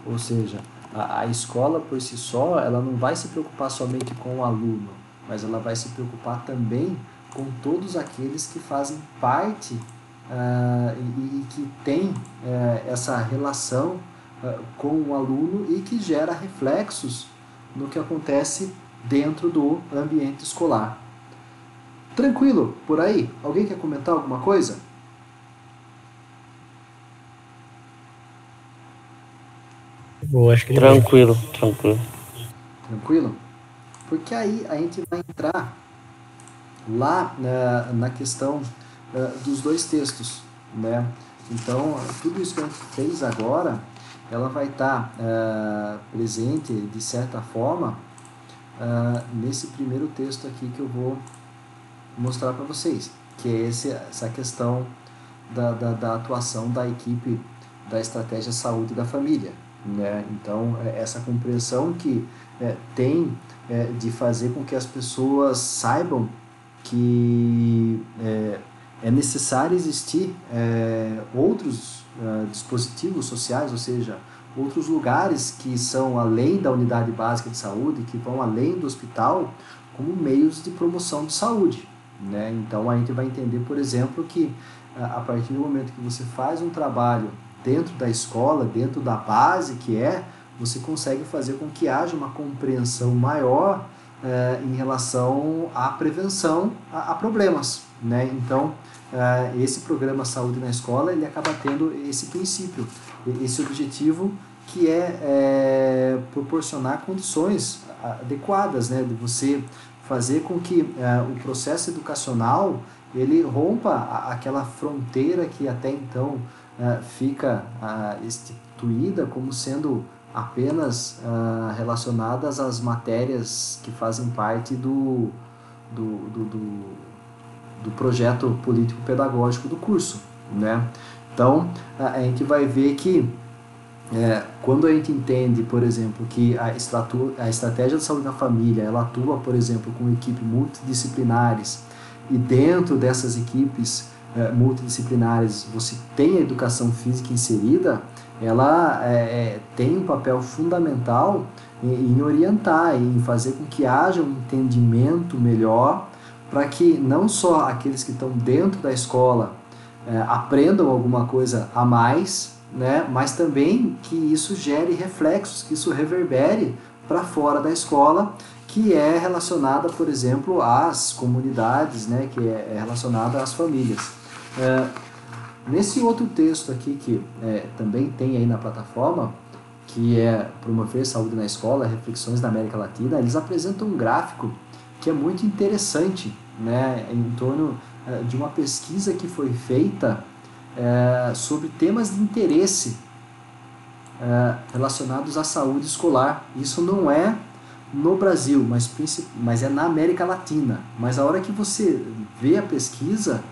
Ou seja, a escola por si só, ela não vai se preocupar somente com o aluno, mas ela vai se preocupar também com todos aqueles que fazem parte e que tem essa relação com o aluno e que gera reflexos no que acontece dentro do ambiente escolar. Tranquilo por aí? Alguém quer comentar alguma coisa? Eu acho que Tranquilo. Tranquilo? Porque aí a gente vai entrar lá na questão dos dois textos, né? Então, tudo isso que a gente fez agora, ela vai estar presente, de certa forma, nesse primeiro texto aqui que eu vou mostrar para vocês, que é essa questão da atuação da equipe da Estratégia Saúde da Família, né? Então, essa compreensão que tem de fazer com que as pessoas saibam que é necessário existir outros dispositivos sociais, ou seja, outros lugares que são além da unidade básica de saúde, que vão além do hospital, como meios de promoção de saúde, né? Então a gente vai entender, por exemplo, que a partir do momento que você faz um trabalho dentro da escola, dentro da base você consegue fazer com que haja uma compreensão maior em relação à prevenção a problemas, né? Então esse programa Saúde na Escola, ele acaba tendo esse princípio, esse objetivo, que é proporcionar condições adequadas, né, de você fazer com que o processo educacional ele rompa aquela fronteira que até então fica instituída como sendo apenas relacionadas às matérias que fazem parte do projeto político-pedagógico do curso, né? Então, a gente vai ver que quando a gente entende, por exemplo, que a estratégia de saúde na família, ela atua, por exemplo, com equipes multidisciplinares, e dentro dessas equipes multidisciplinares você tem a educação física inserida, ela tem um papel fundamental em orientar, em fazer com que haja um entendimento melhor, para que não só aqueles que estão dentro da escola aprendam alguma coisa a mais, né, mas também que isso gere reflexos, que isso reverbere para fora da escola, que é relacionada, por exemplo, às comunidades, né, que é relacionada às famílias. Nesse outro texto aqui, que também tem aí na plataforma, que é Promover Saúde na Escola, Reflexões da América Latina, eles apresentam um gráfico que é muito interessante, né, em torno de uma pesquisa que foi feita sobre temas de interesse relacionados à saúde escolar. Isso não é no Brasil, mas é na América Latina. Mas a hora que você vê a pesquisa,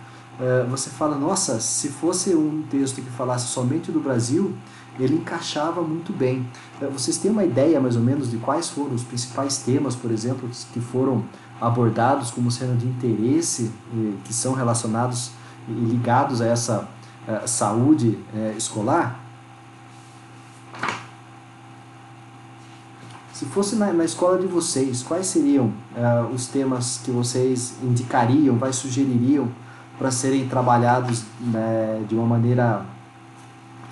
você fala, nossa, se fosse um texto que falasse somente do Brasil, ele encaixava muito bem. Vocês têm uma ideia, mais ou menos, de quais foram os principais temas, por exemplo, que foram abordados como sendo de interesse, que são relacionados e ligados a essa saúde escolar? Se fosse na escola de vocês, quais seriam os temas que vocês indicariam, sugeririam para serem trabalhados, né, de uma maneira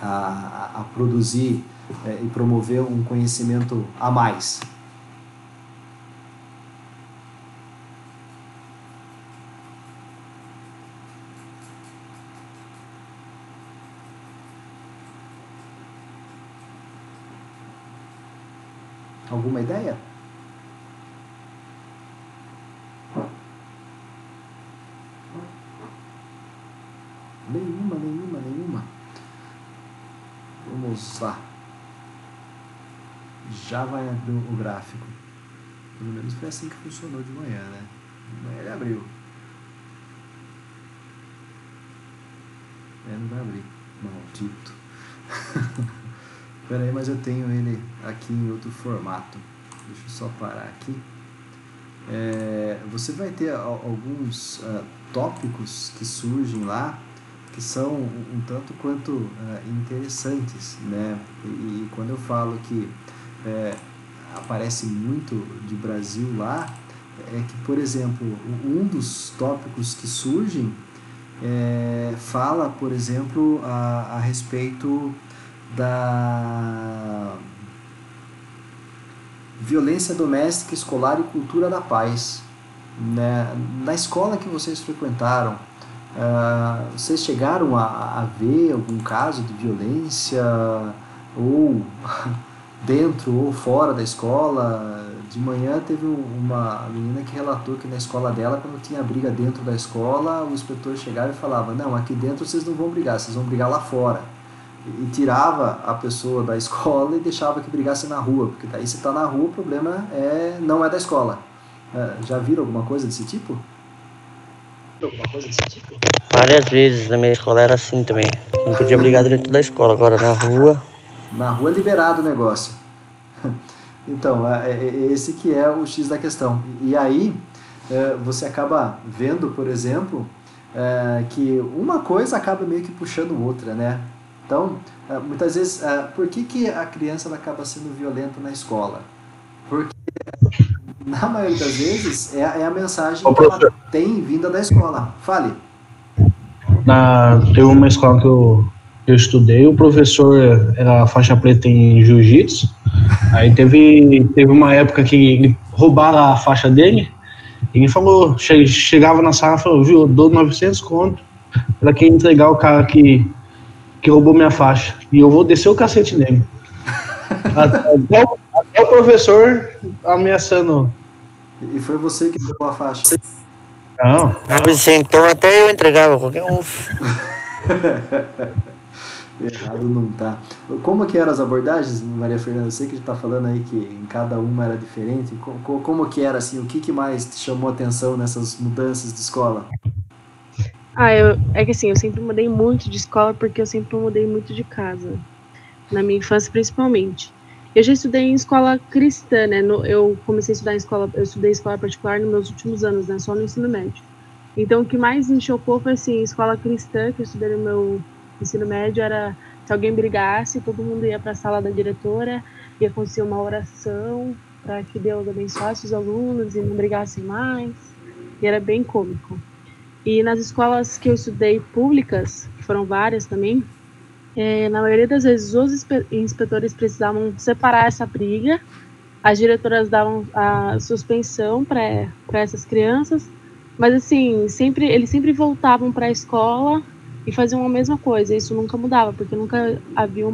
a produzir e promover um conhecimento a mais? Alguma ideia? Nenhuma. Vamos lá. Já vai abrir o gráfico. Pelo menos foi assim que funcionou de manhã, né? De manhã ele abriu. Não vai abrir. Maldito. Espera aí, mas eu tenho ele aqui em outro formato. Deixa eu só parar aqui. Você vai ter alguns tópicos que surgem lá, que são um tanto quanto interessantes, né? E quando eu falo que aparece muito de Brasil lá, é que, por exemplo, um dos tópicos que surgem fala, por exemplo, a respeito da violência doméstica, escolar e cultura da paz, né? Na escola que vocês frequentaram, vocês chegaram a ver algum caso de violência, ou dentro ou fora da escola? De manhã teve uma menina que relatou que na escola dela, quando tinha briga dentro da escola, o inspetor chegava e falava, não, aqui dentro vocês não vão brigar, vocês vão brigar lá fora. E tirava a pessoa da escola e deixava que brigasse na rua, porque daí se está na rua o problema não é da escola. Já viram alguma coisa desse tipo? Várias vezes na minha escola era assim também. Não podia brigar dentro da escola, agora na rua. Na rua é liberado o negócio. Então, esse que é o X da questão. E aí, você acaba vendo, por exemplo, que uma coisa acaba meio que puxando outra, né? Então, muitas vezes, por que a criança ela acaba sendo violenta na escola? Porque, na maioria das vezes, é a mensagem que ela tem vinda da escola. Fale. Teve uma escola que eu estudei, o professor era faixa preta em jiu-jitsu. Aí teve uma época que roubaram a faixa dele. E ele falou, chegava na sala e falou, viu, eu dou 900 conto pra quem entregar o cara que roubou minha faixa. E eu vou descer o cacete nele. Até o professor ameaçando. E foi você que roubou a faixa? Não. Então até eu entregava qualquer um. Errado não tá. Como que eram as abordagens, Maria Fernanda? Eu sei que a gente tá falando aí que em cada uma era diferente. Como que era, assim, o que mais te chamou a atenção nessas mudanças de escola? É que assim, eu sempre mudei muito de escola porque eu sempre mudei muito de casa. Na minha infância, principalmente. Eu já estudei em escola cristã, né? Eu comecei a estudar eu estudei em escola particular nos meus últimos anos, né? Só no ensino médio. Então, o que mais me chocou foi, assim, escola cristã, que eu estudei no meu ensino médio, era se alguém brigasse, todo mundo ia para a sala da diretora, ia acontecer uma oração para que Deus abençoasse os alunos e não brigassem mais. E era bem cômico. E nas escolas que eu estudei públicas, que foram várias também, na maioria das vezes os inspetores precisavam separar essa briga, as diretoras davam a suspensão para essas crianças, mas assim, eles sempre voltavam para a escola e faziam a mesma coisa, isso nunca mudava, porque nunca havia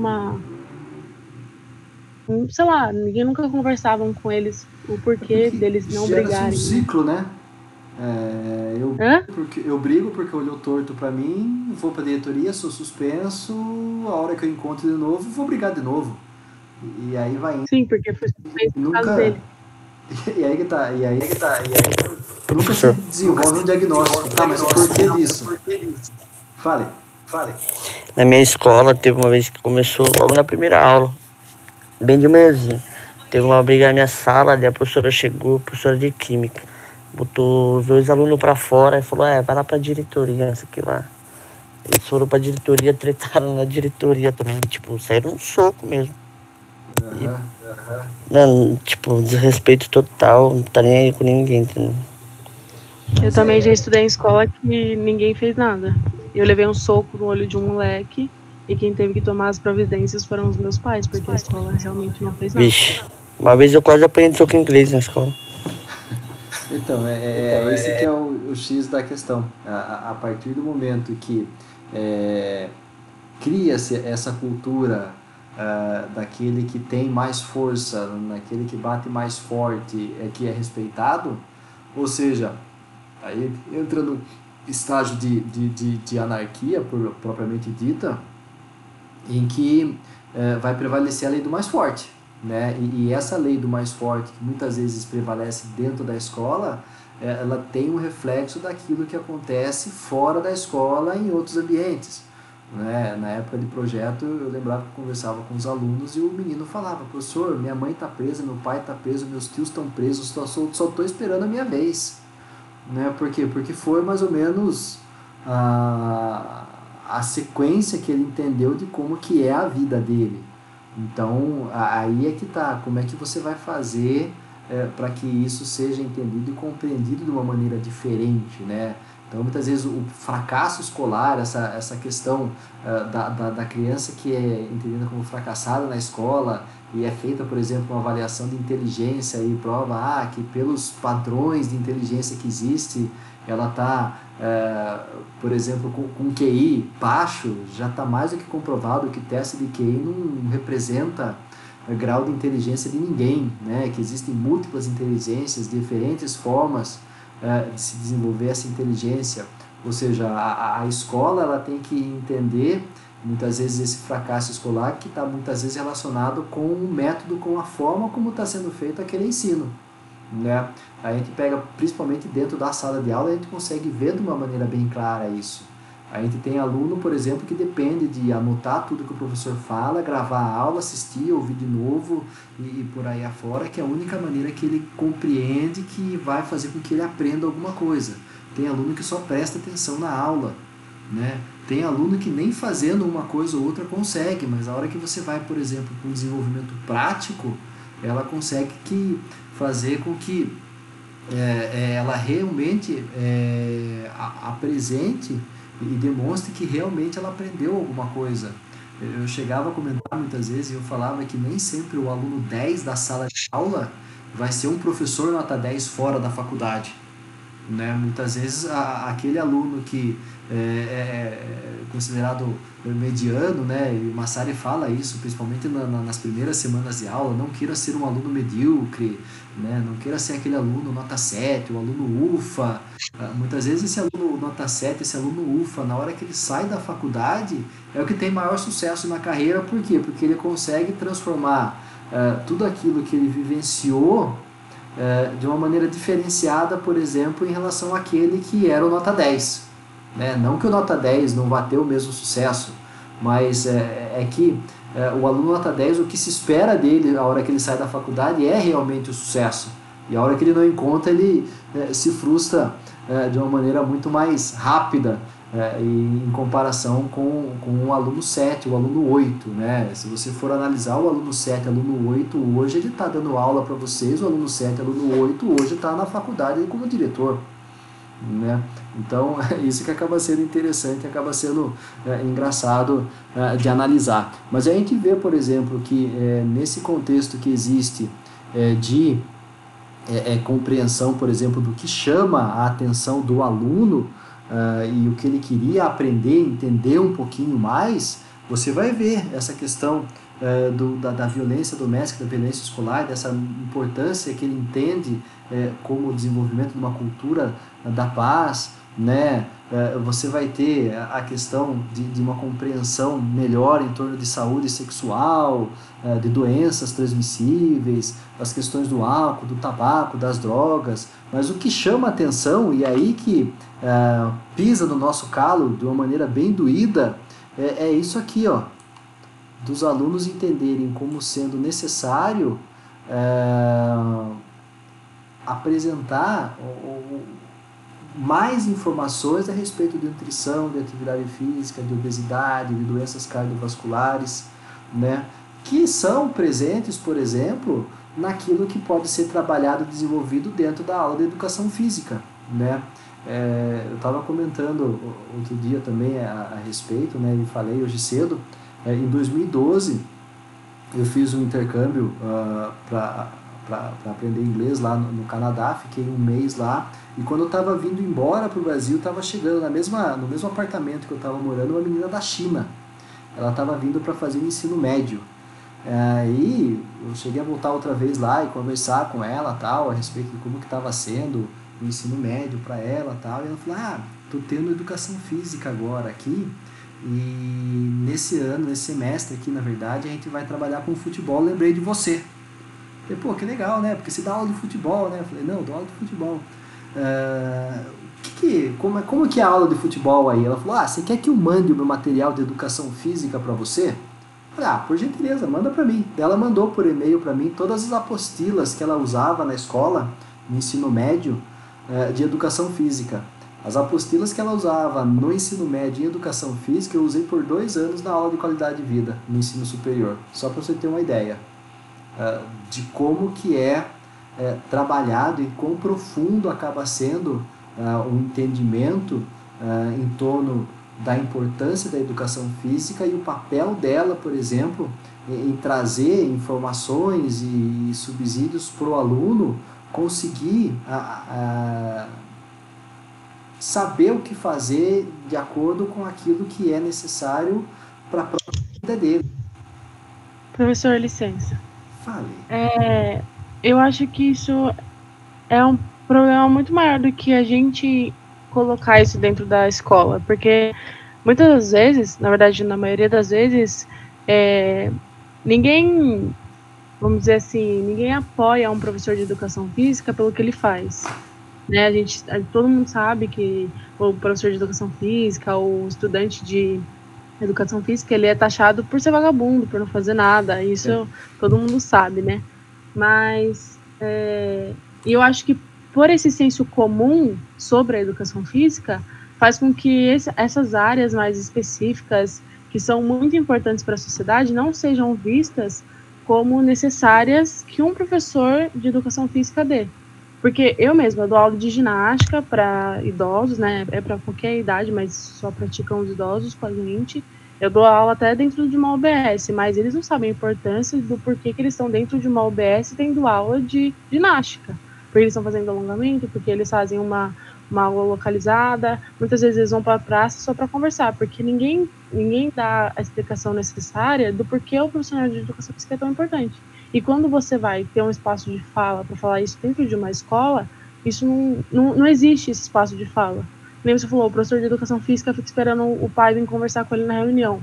sei lá, ninguém nunca conversava com eles o porquê deles não brigarem. Um ciclo, né? Eu brigo porque olhou torto pra mim, vou pra diretoria, sou suspenso, a hora que eu encontro de novo, vou brigar de novo. E aí vai indo. Sim, porque foi suspenso no caso dele. E aí que tá. Nunca se desenvolve um diagnóstico. Tá, mas por que disso? Fale. Na minha escola, teve uma vez que começou logo na primeira aula, bem de manhãzinha. Teve uma briga na minha sala, daí a professora chegou, professora de química, botou os 2 alunos pra fora e falou, vai lá pra diretoria, isso aqui lá. Eles foram pra diretoria, tretaram na diretoria também, tipo, saíram um soco mesmo. Não, tipo, desrespeito total, não tá nem aí com ninguém, entendeu? Eu também já estudei em escola que ninguém fez nada. Eu levei um soco no olho de um moleque e quem teve que tomar as providências foram os meus pais, porque a escola realmente não fez nada. Vixe, uma vez eu quase aprendi soco em inglês na escola. Então, esse que é o X da questão. A partir do momento que cria-se essa cultura daquele que tem mais força, naquele que bate mais forte, que é respeitado, ou seja, aí entra no estágio de anarquia, propriamente dita, em que vai prevalecer a lei do mais forte. Né? E essa lei do mais forte, que muitas vezes prevalece dentro da escola, ela tem um reflexo daquilo que acontece fora da escola em outros ambientes. Né? Na época de projeto, eu lembrava que eu conversava com os alunos e o menino falava, professor, minha mãe está presa, meu pai está preso, meus tios estão presos, só estou esperando a minha vez. Né? Por quê? Porque foi mais ou menos a sequência que ele entendeu de como que é a vida dele. Então, aí é que tá, como é que você vai fazer para que isso seja entendido e compreendido de uma maneira diferente, né? Então, muitas vezes o fracasso escolar, essa questão da criança que é entendida como fracassada na escola e é feita, por exemplo, uma avaliação de inteligência e prova que pelos padrões de inteligência que existe, ela está, por exemplo, com QI baixo, já está mais do que comprovado que teste de QI não representa grau de inteligência de ninguém, né? Que existem múltiplas inteligências, diferentes formas de se desenvolver essa inteligência. Ou seja, a escola ela tem que entender, muitas vezes, esse fracasso escolar que está muitas vezes relacionado com o método, com a forma como está sendo feito aquele ensino. Né? A gente pega, principalmente dentro da sala de aula, a gente consegue ver de uma maneira bem clara isso. A gente tem aluno, por exemplo, que depende de anotar tudo que o professor fala, gravar a aula, assistir, ouvir de novo e por aí afora, que é a única maneira que ele compreende que vai fazer com que ele aprenda alguma coisa. tem aluno que só presta atenção na aula, né? Tem aluno que nem fazendo uma coisa ou outra consegue, mas a hora que você vai, por exemplo, para um desenvolvimento prático, ela consegue fazer com que ela realmente apresente e demonstre que realmente ela aprendeu alguma coisa. Eu chegava a comentar muitas vezes e eu falava que nem sempre o aluno 10 da sala de aula vai ser um professor nota 10 fora da faculdade, né? Muitas vezes aquele aluno que é considerado mediano, né? E o Massari fala isso, principalmente nas primeiras semanas de aula, não queira ser um aluno medíocre, né? Não queira ser aquele aluno nota 7, o aluno UFA. Muitas vezes esse aluno nota 7, esse aluno UFA, na hora que ele sai da faculdade, é o que tem maior sucesso na carreira. Por quê? Porque ele consegue transformar tudo aquilo que ele vivenciou de uma maneira diferenciada, por exemplo, em relação àquele que era o nota 10. Né? Não que o nota 10 não vá ter o mesmo sucesso, mas que o aluno nota 10, o que se espera dele a hora que ele sai da faculdade é realmente o sucesso. E a hora que ele não encontra, ele se frustra de uma maneira muito mais rápida em comparação com o aluno 7, o aluno 8, né? Se você for analisar o aluno 7, aluno 8, hoje ele está dando aula para vocês, o aluno 7, aluno 8, hoje está na faculdade como diretor, né? Então, isso que acaba sendo interessante, acaba sendo engraçado de analisar. Mas a gente vê, por exemplo, que nesse contexto que existe de compreensão, por exemplo, do que chama a atenção do aluno, e o que ele queria aprender, entender um pouquinho mais, você vai ver essa questão da violência doméstica, da violência escolar, dessa importância que ele entende como o desenvolvimento de uma cultura da paz, né? Você vai ter a questão de uma compreensão melhor em torno de saúde sexual, de doenças transmissíveis, as questões do álcool, do tabaco, das drogas. Mas o que chama a atenção, e aí que pisa no nosso calo de uma maneira bem doída, é isso aqui, ó, dos alunos entenderem como sendo necessário apresentar mais informações a respeito de nutrição, de atividade física, de obesidade, de doenças cardiovasculares, né, que são presentes, por exemplo, naquilo que pode ser trabalhado e desenvolvido dentro da aula de educação física, né? Eu estava comentando outro dia também a respeito, né, e falei hoje cedo, em 2012 eu fiz um intercâmbio para aprender inglês lá no Canadá, fiquei um mês lá, e quando eu estava vindo embora para o Brasil, estava chegando no mesmo apartamento que eu estava morando, uma menina da China. Ela estava vindo para fazer o ensino médio. E eu cheguei a voltar outra vez lá e conversar com ela tal, a respeito de como que estava sendo o ensino médio para ela tal, e ela falou, estou tendo educação física agora aqui, e nesse semestre aqui, na verdade, a gente vai trabalhar com futebol, lembrei de você. Eu falei, pô, que legal, né? Porque você dá aula de futebol, né? Eu falei, não, eu dou aula de futebol. Como que é a aula de futebol aí? Ela falou, você quer que eu mande o meu material de educação física para você? Eu falei, por gentileza, manda para mim. Ela mandou por e-mail para mim todas as apostilas que ela usava na escola, no ensino médio, de educação física. As apostilas que ela usava no ensino médio em educação física, eu usei por 2 anos na aula de qualidade de vida, no ensino superior. Só para você ter uma ideia de como que é trabalhado e quão profundo acaba sendo o entendimento em torno da importância da educação física e o papel dela, por exemplo, em trazer informações e subsídios para o aluno conseguir saber o que fazer de acordo com aquilo que é necessário para a própria vida dele. Professor, licença. Fale. Eu acho que isso é um problema muito maior do que a gente colocar isso dentro da escola, porque muitas vezes, na verdade, na maioria das vezes, ninguém, vamos dizer assim, ninguém apoia um professor de educação física pelo que ele faz, né? Todo mundo sabe que o professor de educação física, o estudante de educação física, ele é taxado por ser vagabundo, por não fazer nada, isso todo mundo sabe, né? Mas eu acho que por esse senso comum sobre a educação física, faz com que essas áreas mais específicas, que são muito importantes para a sociedade, não sejam vistas como necessárias que um professor de educação física dê. Porque eu mesma dou aula de ginástica para idosos, né? É para qualquer idade, mas só praticam os idosos com a gente. Eu dou aula até dentro de uma UBS, mas eles não sabem a importância do porquê que eles estão dentro de uma UBS tendo aula de ginástica. Porque eles estão fazendo alongamento, porque eles fazem uma aula localizada. Muitas vezes eles vão para a praça só para conversar, porque ninguém dá a explicação necessária do porquê o profissional de educação física é tão importante. E quando você vai ter um espaço de fala para falar isso dentro de uma escola, isso não existe esse espaço de fala. Nem você falou, o professor de educação física fica esperando o pai vir conversar com ele na reunião.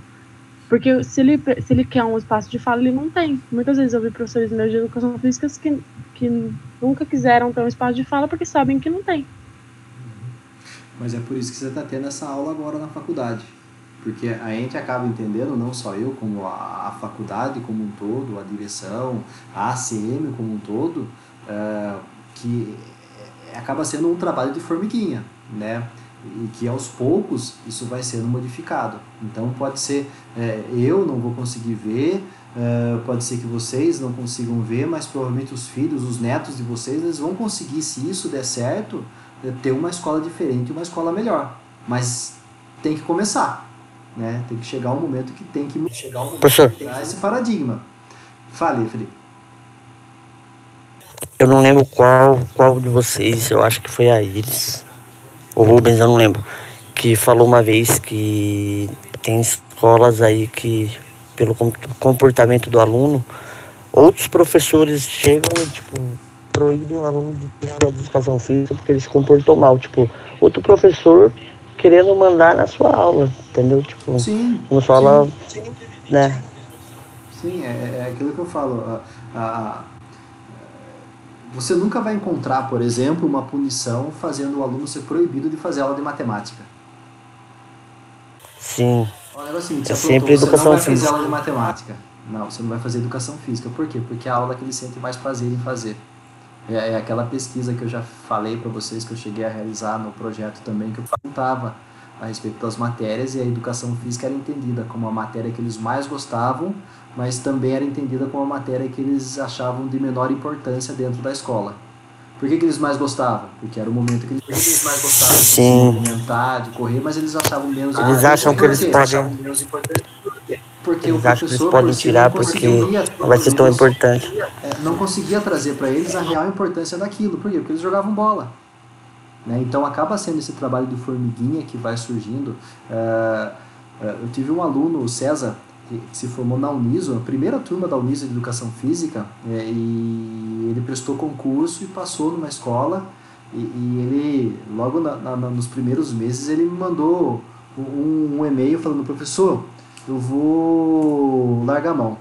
Porque se ele quer um espaço de fala, ele não tem. Muitas vezes eu vi professores meus de educação física que nunca quiseram ter um espaço de fala porque sabem que não tem. Mas é por isso que você está tendo essa aula agora na faculdade. Porque a gente acaba entendendo, não só eu, como a faculdade como um todo, a direção, a ACM como um todo, que acaba sendo um trabalho de formiguinha, né? E que aos poucos isso vai sendo modificado. Então pode ser, eu não vou conseguir ver, pode ser que vocês não consigam ver, mas provavelmente os filhos, os netos de vocês, eles vão conseguir, se isso der certo, ter uma escola diferente, uma escola melhor. Mas tem que começar, né? Tem que chegar um momento que tem que mudar esse paradigma. Fale, Felipe. Eu não lembro qual de vocês, eu acho que foi a Iris, o Rubens, eu não lembro, que falou uma vez que tem escolas aí que, pelo comportamento do aluno, outros professores chegam e, tipo, proíbem o aluno de ter aula de educação física porque ele se comportou mal. Tipo, outro professor querendo mandar na sua aula, entendeu? Tipo, sim, como sua aula, né? Sim, é aquilo que eu falo. Você nunca vai encontrar, por exemplo, uma punição fazendo o aluno ser proibido de fazer aula de matemática. Sim. O negócio é o seguinte, É sempre educação física. Você não vai fazer aula de matemática. Não, você não vai fazer educação física. Por quê? Porque é a aula que ele sente mais prazer em fazer. É aquela pesquisa que eu já falei para vocês, que eu cheguei a realizar no projeto também, que eu perguntava a respeito das matérias, e a educação física era entendida como a matéria que eles mais gostavam, mas também era entendida como a matéria que eles achavam de menor importância dentro da escola. Por que eles mais gostavam? Porque era o momento que eles mais gostavam de se movimentar, de correr, mas eles achavam menos importante. Eles acham que eles podem... Porque eles o acham que eles professor podem tirar porque não vai ser tão importante. Não conseguia trazer para eles a real importância daquilo. Por quê? Porque eles jogavam bola. Né? Então acaba sendo esse trabalho de formiguinha que vai surgindo. Eu tive um aluno, o César, que se formou na Uniso, a primeira turma da Uniso de Educação Física, e ele prestou concurso e passou numa escola, e ele, logo nos primeiros meses, ele me mandou um e-mail falando: professor, eu vou largar a mão.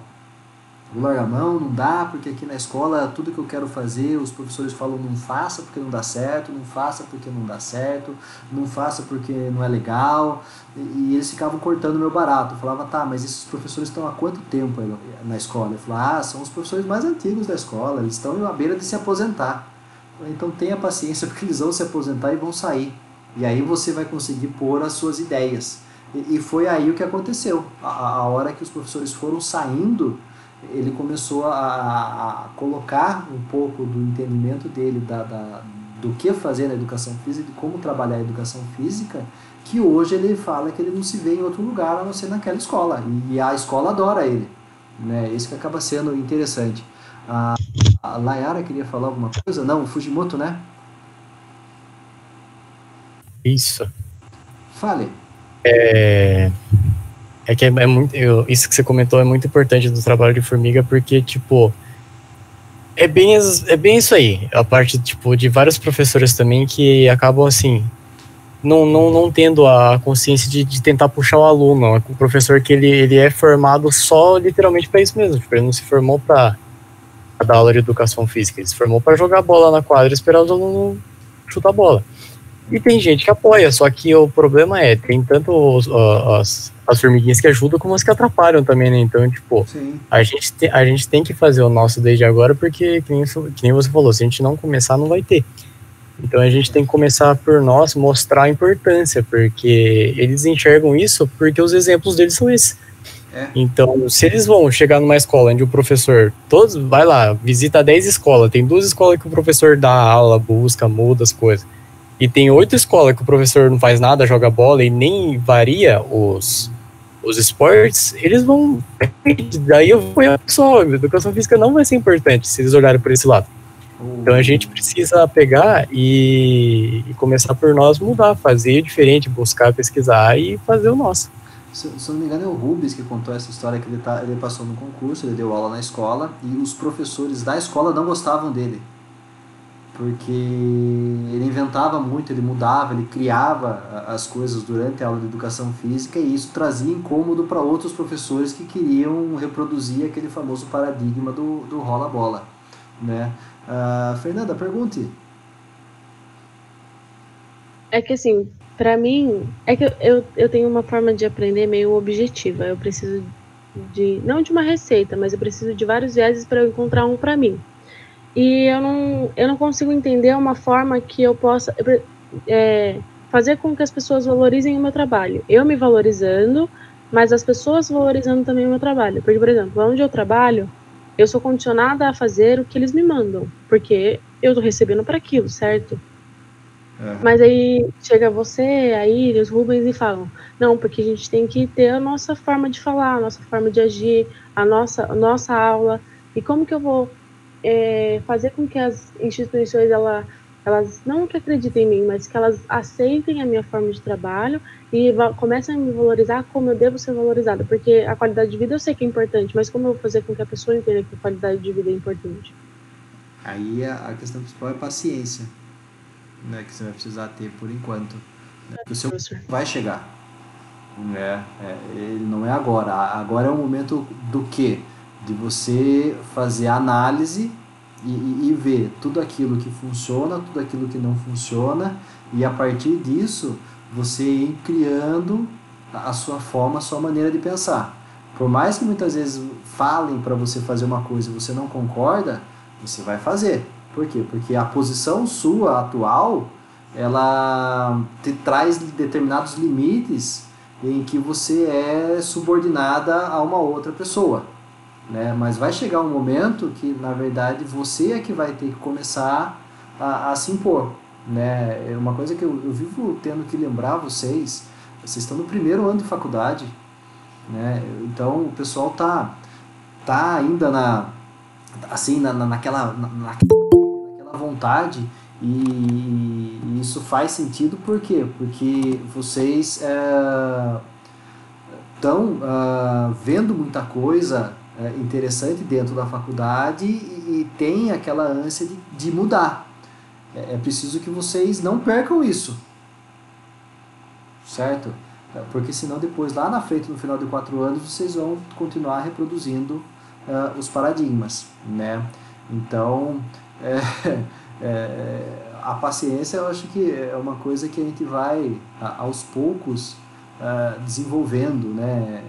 Vou largar a mão, não dá, porque aqui na escola tudo que eu quero fazer, os professores falam: não faça porque não dá certo, não faça porque não dá certo, não faça porque não é legal. E eles ficavam cortando meu barato. Eu falava: tá, mas esses professores estão há quanto tempo na escola? Eu falava: são os professores mais antigos da escola, eles estão à beira de se aposentar. Eu falei: então tenha paciência, porque eles vão se aposentar e vão sair. E aí você vai conseguir pôr as suas ideias. E foi aí o que aconteceu. A hora que os professores foram saindo, ele começou a colocar um pouco do entendimento dele do que fazer na educação física, de como trabalhar a educação física, que hoje ele fala que ele não se vê em outro lugar a não ser naquela escola. E a escola adora ele. Né? Isso que acaba sendo interessante. A Layara queria falar alguma coisa? Não, o Fujimoto, né? Isso. Fale. Que é muito, isso que você comentou é muito importante do trabalho de formiga, porque, tipo, é bem isso aí, a parte, tipo, de vários professores também que acabam, assim, não tendo a consciência de tentar puxar o aluno. O professor que ele é formado só, literalmente, para isso mesmo, tipo, ele não se formou para dar aula de educação física, ele se formou para jogar bola na quadra e esperar os alunos chutar a bola. E tem gente que apoia, só que o problema tem tanto as formiguinhas que ajudam como as que atrapalham também, né? Então, tipo, a gente tem que fazer o nosso desde agora, porque, que nem você falou, se a gente não começar, não vai ter. Então a gente tem que começar por nós mostrar a importância, porque eles enxergam isso porque os exemplos deles são esses. Então, se eles vão chegar numa escola onde o professor, todos, vai lá, visita 10 escolas, tem 2 escolas que o professor dá aula, busca, muda as coisas, e tem 8 escolas que o professor não faz nada, joga bola e nem varia os esportes, eles vão, daí eu vou pessoal, a educação física não vai ser importante se eles olharem por esse lado. Então a gente precisa pegar e começar por nós mudar, fazer diferente, buscar, pesquisar e fazer o nosso. Se não me engano é o Rubens que contou essa história, que ele passou no concurso, ele deu aula na escola e os professores da escola não gostavam dele, porque ele inventava muito, ele mudava, ele criava as coisas durante a aula de educação física, e isso trazia incômodo para outros professores que queriam reproduzir aquele famoso paradigma do rola-bola, né? Fernanda, pergunte. É que assim, pra mim, é que eu tenho uma forma de aprender meio objetiva. Eu preciso não de uma receita, mas eu preciso de vários vieses para eu encontrar um pra mim. E eu não consigo entender uma forma que eu possa fazer com que as pessoas valorizem o meu trabalho. Eu me valorizando, mas as pessoas valorizando também o meu trabalho. Porque, por exemplo, onde eu trabalho, eu sou condicionada a fazer o que eles me mandam, porque eu tô recebendo para aquilo, certo? Mas aí chega você, aí os Rubens e falam, não, porque a gente tem que ter a nossa forma de falar, a nossa forma de agir, a nossa aula. E como que eu vou fazer com que as instituições, elas não que acreditem em mim, mas que elas aceitem a minha forma de trabalho e comecem a me valorizar como eu devo ser valorizada? Porque a qualidade de vida eu sei que é importante, mas como eu vou fazer com que a pessoa entenda que a qualidade de vida é importante? Aí a questão principal é paciência, né, que você vai precisar ter por enquanto, né, porque o seu vai chegar, ele não é agora é o momento do quê? De você fazer a análise e ver tudo aquilo que funciona, tudo aquilo que não funciona, e a partir disso você ir criando a sua forma, a sua maneira de pensar. Por mais que muitas vezes falem para você fazer uma coisa e você não concorda, você vai fazer. Por quê? Porque a posição sua atual, ela te traz determinados limites em que você é subordinada a uma outra pessoa, né? Mas vai chegar um momento que, na verdade, você é que vai ter que começar a se impor, né? É uma coisa que eu vivo tendo que lembrar vocês estão no primeiro ano de faculdade, né? Então o pessoal tá ainda naquela vontade, e isso faz sentido. Por quê? Porque vocês estão vendo muita coisa interessante dentro da faculdade e tem aquela ânsia de mudar. É preciso que vocês não percam isso, certo? Porque senão depois, lá na frente, no final de 4 anos, vocês vão continuar reproduzindo os paradigmas, né? Então, a paciência, eu acho que é uma coisa que a gente vai, aos poucos, desenvolvendo, né?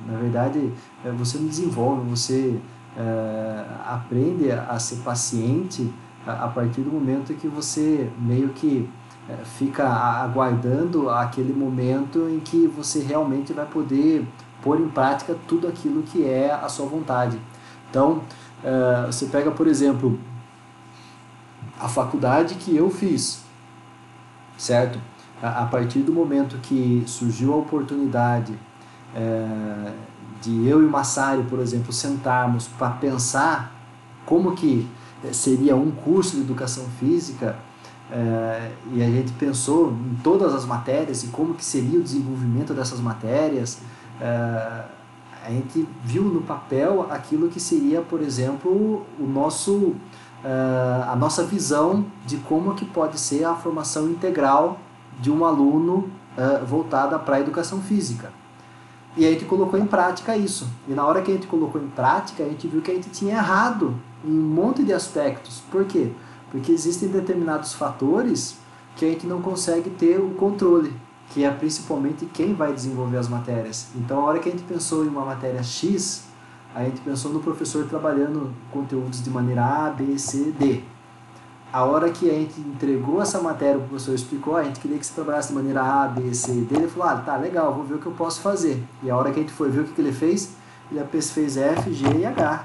Na verdade, você não desenvolve, você aprende a ser paciente a partir do momento em que você meio que fica aguardando aquele momento em que você realmente vai poder pôr em prática tudo aquilo que é a sua vontade. Então, você pega, por exemplo, a faculdade que eu fiz, certo? A partir do momento que surgiu a oportunidade de eu e o Massari, por exemplo, sentarmos para pensar como que seria um curso de educação física, e a gente pensou em todas as matérias e como que seria o desenvolvimento dessas matérias, a gente viu no papel aquilo que seria, por exemplo, a nossa visão de como que pode ser a formação integral de um aluno voltada para a educação física. E a gente colocou em prática isso. E na hora que a gente colocou em prática, a gente viu que a gente tinha errado em um monte de aspectos. Por quê? Porque existem determinados fatores que a gente não consegue ter o controle, que é principalmente quem vai desenvolver as matérias. Então, a hora que a gente pensou em uma matéria X, a gente pensou no professor trabalhando conteúdos de maneira A, B, C, D. a hora que a gente entregou essa matéria, o professor explicou, a gente queria que você trabalhasse de maneira A, B, C, D, ele falou, tá, legal, vou ver o que eu posso fazer. E a hora que a gente foi ver o que ele fez, ele fez F, G e H,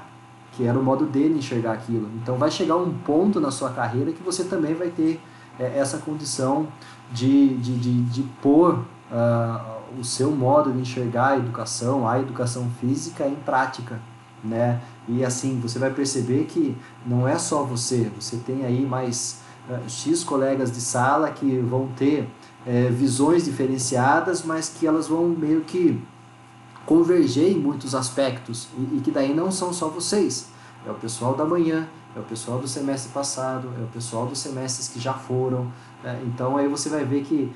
que era o modo dele enxergar aquilo. Então vai chegar um ponto na sua carreira que você também vai ter essa condição de pôr o seu modo de enxergar a educação física em prática, né? E assim, você vai perceber que não é só você tem aí mais X colegas de sala que vão ter visões diferenciadas, mas que elas vão meio que converger em muitos aspectos, e que daí não são só vocês, é o pessoal da manhã, é o pessoal do semestre passado, é o pessoal dos semestres que já foram, então aí você vai ver que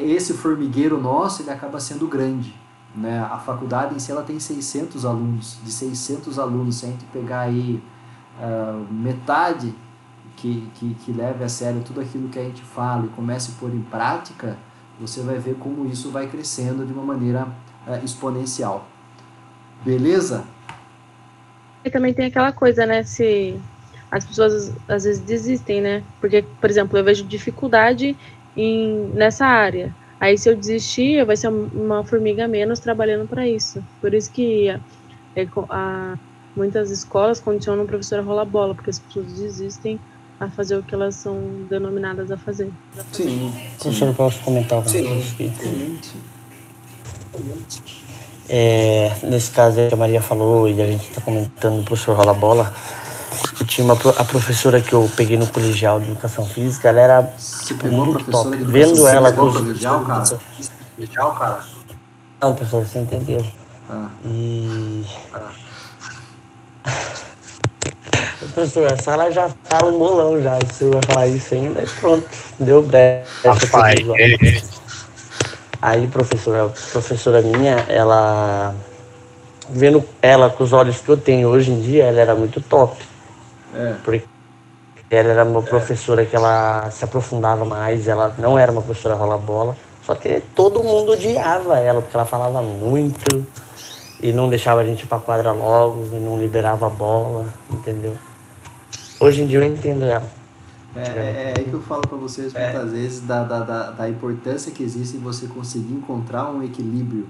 esse formigueiro nosso, ele acaba sendo grande, né? A faculdade em si ela tem 600 alunos, de 600 alunos, se a gente pegar aí metade que leve a sério tudo aquilo que a gente fala e comece a pôr em prática, você vai ver como isso vai crescendo de uma maneira exponencial. Beleza? E também tem aquela coisa, né, se as pessoas às vezes desistem, né, porque, por exemplo, eu vejo dificuldade nessa área, aí se eu desistir, vai ser uma formiga a menos trabalhando para isso, por isso que muitas escolas condicionam o professor a rolar bola, porque as pessoas desistem a fazer o que elas são denominadas a fazer. Sim. Professor, posso comentar alguma coisa aqui? Nesse caso que a Maria falou e a gente está comentando do professor rola bola, eu tinha a professora que eu peguei no colegial de educação física, ela era Você pegou a muito professora top. de educação Vendo física ela no com os... colegial, cara? Não, professor, você entendeu. E... Professor, a sala já tá um bolão já. Se eu vai falar isso ainda, pronto. Deu brecha. Rapaz, Aí, professora minha, ela... Vendo ela com os olhos que eu tenho hoje em dia, ela era muito top. Porque ela era uma professora que ela se aprofundava mais, ela não era uma professora rola-bola. Só que todo mundo odiava ela, porque ela falava muito e não deixava a gente ir pra quadra logo, e não liberava a bola, entendeu? Hoje em dia eu entendo ela. É aí que eu falo para vocês muitas vezes da importância que existe em você conseguir encontrar um equilíbrio,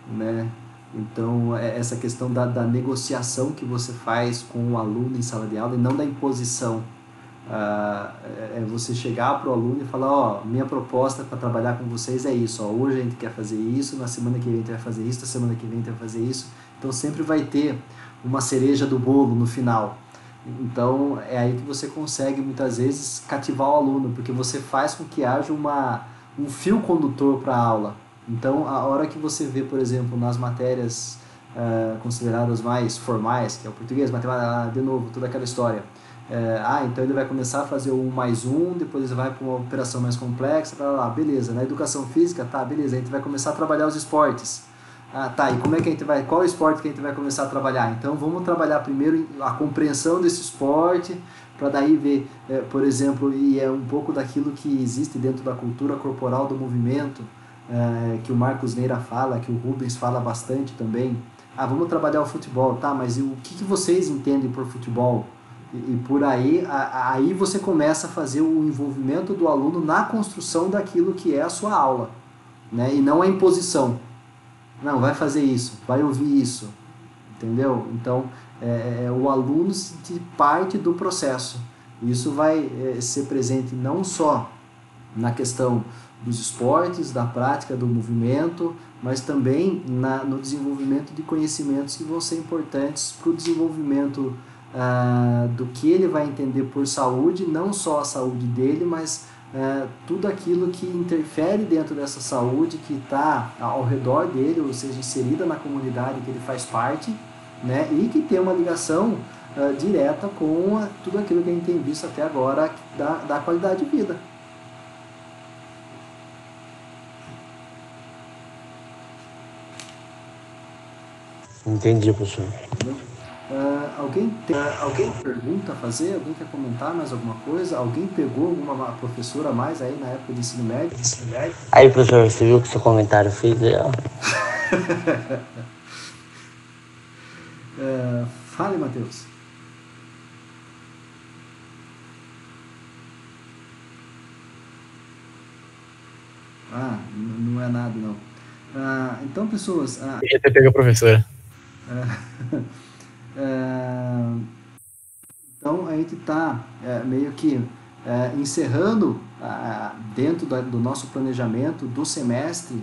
né? Então, essa questão da negociação que você faz com o aluno em sala de aula e não da imposição. É você chegar para o aluno e falar, minha proposta para trabalhar com vocês é isso, hoje a gente quer fazer isso, na semana que vem a gente vai fazer isso, na semana que vem a gente vai fazer isso. Então, sempre vai ter uma cereja do bolo no final. Então, é aí que você consegue, muitas vezes, cativar o aluno, porque você faz com que haja um fio condutor para a aula. Então, a hora que você vê, por exemplo, nas matérias consideradas mais formais, que é o português, matemática, de novo, toda aquela história. Então ele vai começar a fazer o 1 mais 1, depois ele vai para uma operação mais complexa, beleza. Na educação física, beleza, a gente vai começar a trabalhar os esportes. E como é que a gente vai, qual esporte que a gente vai começar a trabalhar? Então vamos trabalhar primeiro a compreensão desse esporte, para daí ver, por exemplo, e é um pouco daquilo que existe dentro da cultura corporal do movimento, que o Marcos Neira fala, que o Rubens fala bastante também. Vamos trabalhar o futebol, mas e o que vocês entendem por futebol? E por aí você começa a fazer o envolvimento do aluno na construção daquilo que é a sua aula, né? E não a imposição. Não, vai fazer isso, vai ouvir isso, entendeu? Então, o aluno se sentir parte do processo. Isso vai ser presente não só na questão dos esportes, da prática do movimento, mas também no desenvolvimento de conhecimentos que vão ser importantes para o desenvolvimento do que ele vai entender por saúde, não só a saúde dele, mas tudo aquilo que interfere dentro dessa saúde, que está ao redor dele, ou seja, inserida na comunidade que ele faz parte, né, e que tem uma ligação direta com tudo aquilo que a gente tem visto até agora da qualidade de vida. Entendi, professor. Alguém tem pergunta a fazer? Alguém quer comentar mais alguma coisa? Alguém pegou alguma professora a mais aí na época de ensino médio? Aí, professor, você viu que seu comentário fez aí, ó. Fale, Matheus. não é nada, não. Então, pessoas... Queria ter pego a professora. Então, a gente está meio que encerrando dentro do nosso planejamento do semestre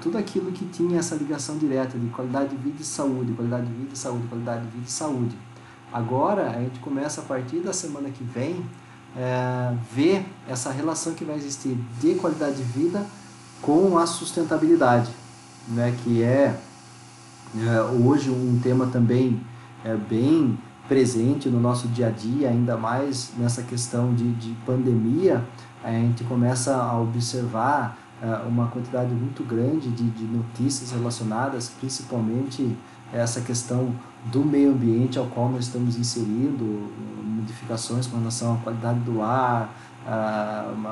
tudo aquilo que tinha essa ligação direta de qualidade de vida e saúde, qualidade de vida e saúde, qualidade de vida e saúde. Agora, a gente começa a partir da semana que vem ver essa relação que vai existir de qualidade de vida com a sustentabilidade, né, que é hoje um tema também bem presente no nosso dia a dia, ainda mais nessa questão de pandemia. A gente começa a observar uma quantidade muito grande de notícias relacionadas, principalmente essa questão do meio ambiente ao qual nós estamos inserindo, modificações com relação à qualidade do ar,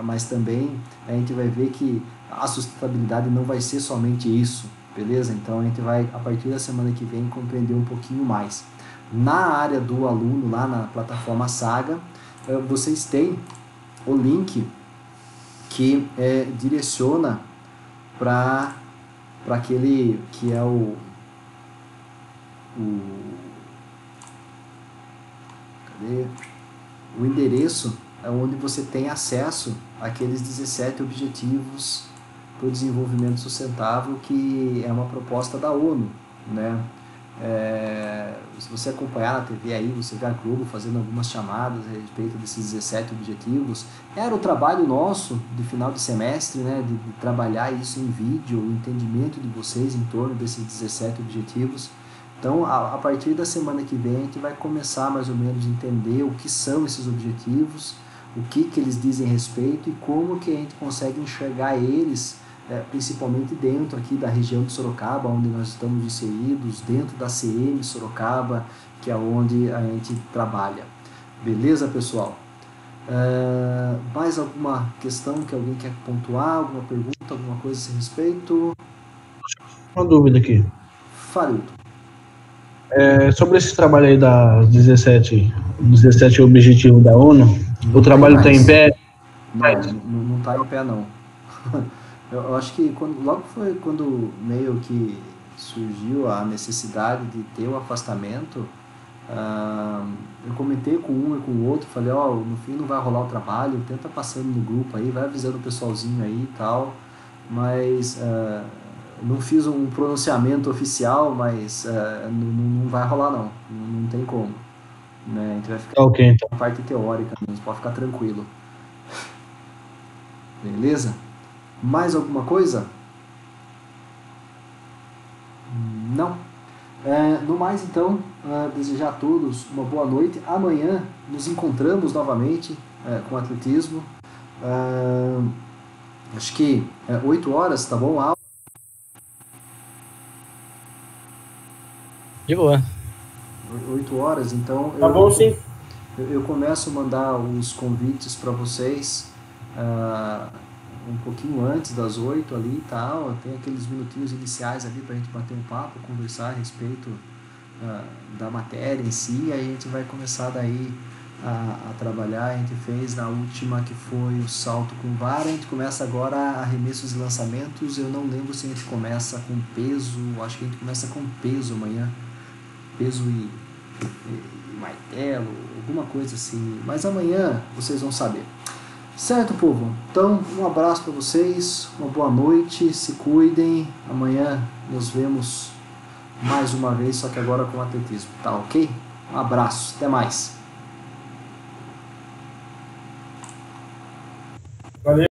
mas também a gente vai ver que a sustentabilidade não vai ser somente isso, beleza? Então a gente vai, a partir da semana que vem, compreender um pouquinho mais. Na área do aluno, lá na plataforma Saga, vocês têm o link que direciona para aquele que é o endereço onde você tem acesso àqueles 17 objetivos para o desenvolvimento sustentável, que é uma proposta da ONU, né? Se você acompanhar na TV aí, você vê a Globo fazendo algumas chamadas a respeito desses 17 objetivos. Era o trabalho nosso de final de semestre, né, de trabalhar isso em vídeo, o entendimento de vocês em torno desses 17 objetivos. Então, a partir da semana que vem, a gente vai começar mais ou menos a entender o que são esses objetivos, o que eles dizem respeito e como que a gente consegue enxergar eles, principalmente dentro aqui da região de Sorocaba, onde nós estamos inseridos, dentro da CM Sorocaba, que é onde a gente trabalha. Beleza, pessoal? Mais alguma questão que alguém quer pontuar? Alguma pergunta, alguma coisa a esse respeito? Uma dúvida aqui. Fale. Sobre esse trabalho aí das 17 objetivos da ONU, o trabalho está em pé? Não está em pé, não. Eu acho que logo foi quando meio que surgiu a necessidade de ter o afastamento, eu comentei com um e com o outro, falei, no fim não vai rolar o trabalho, tenta passando no grupo aí, vai avisando o pessoalzinho aí e tal, mas não fiz um pronunciamento oficial, mas não vai rolar não tem como, né? A gente vai ficar então. na parte teórica mesmo, pode ficar tranquilo. Beleza? Mais alguma coisa? Não? No mais, então, desejar a todos uma boa noite. Amanhã nos encontramos novamente com atletismo. Acho que 8 horas, tá bom? De boa. 8 horas, então... Tá bom, sim. Eu começo a mandar os convites para vocês um pouquinho antes das 8 ali e tal. Tem aqueles minutinhos iniciais ali para a gente bater um papo, conversar a respeito da matéria em si, e aí a gente vai começar daí a trabalhar. A gente fez na última, que foi o salto com vara, a gente começa agora arremessos e lançamentos. Eu não lembro se a gente começa com peso, acho que a gente começa com peso amanhã, peso e martelo, alguma coisa assim, mas amanhã vocês vão saber. Certo, povo? Então, um abraço para vocês, uma boa noite, se cuidem. Amanhã nos vemos mais uma vez, só que agora com atletismo, tá ok? Um abraço, até mais. Valeu.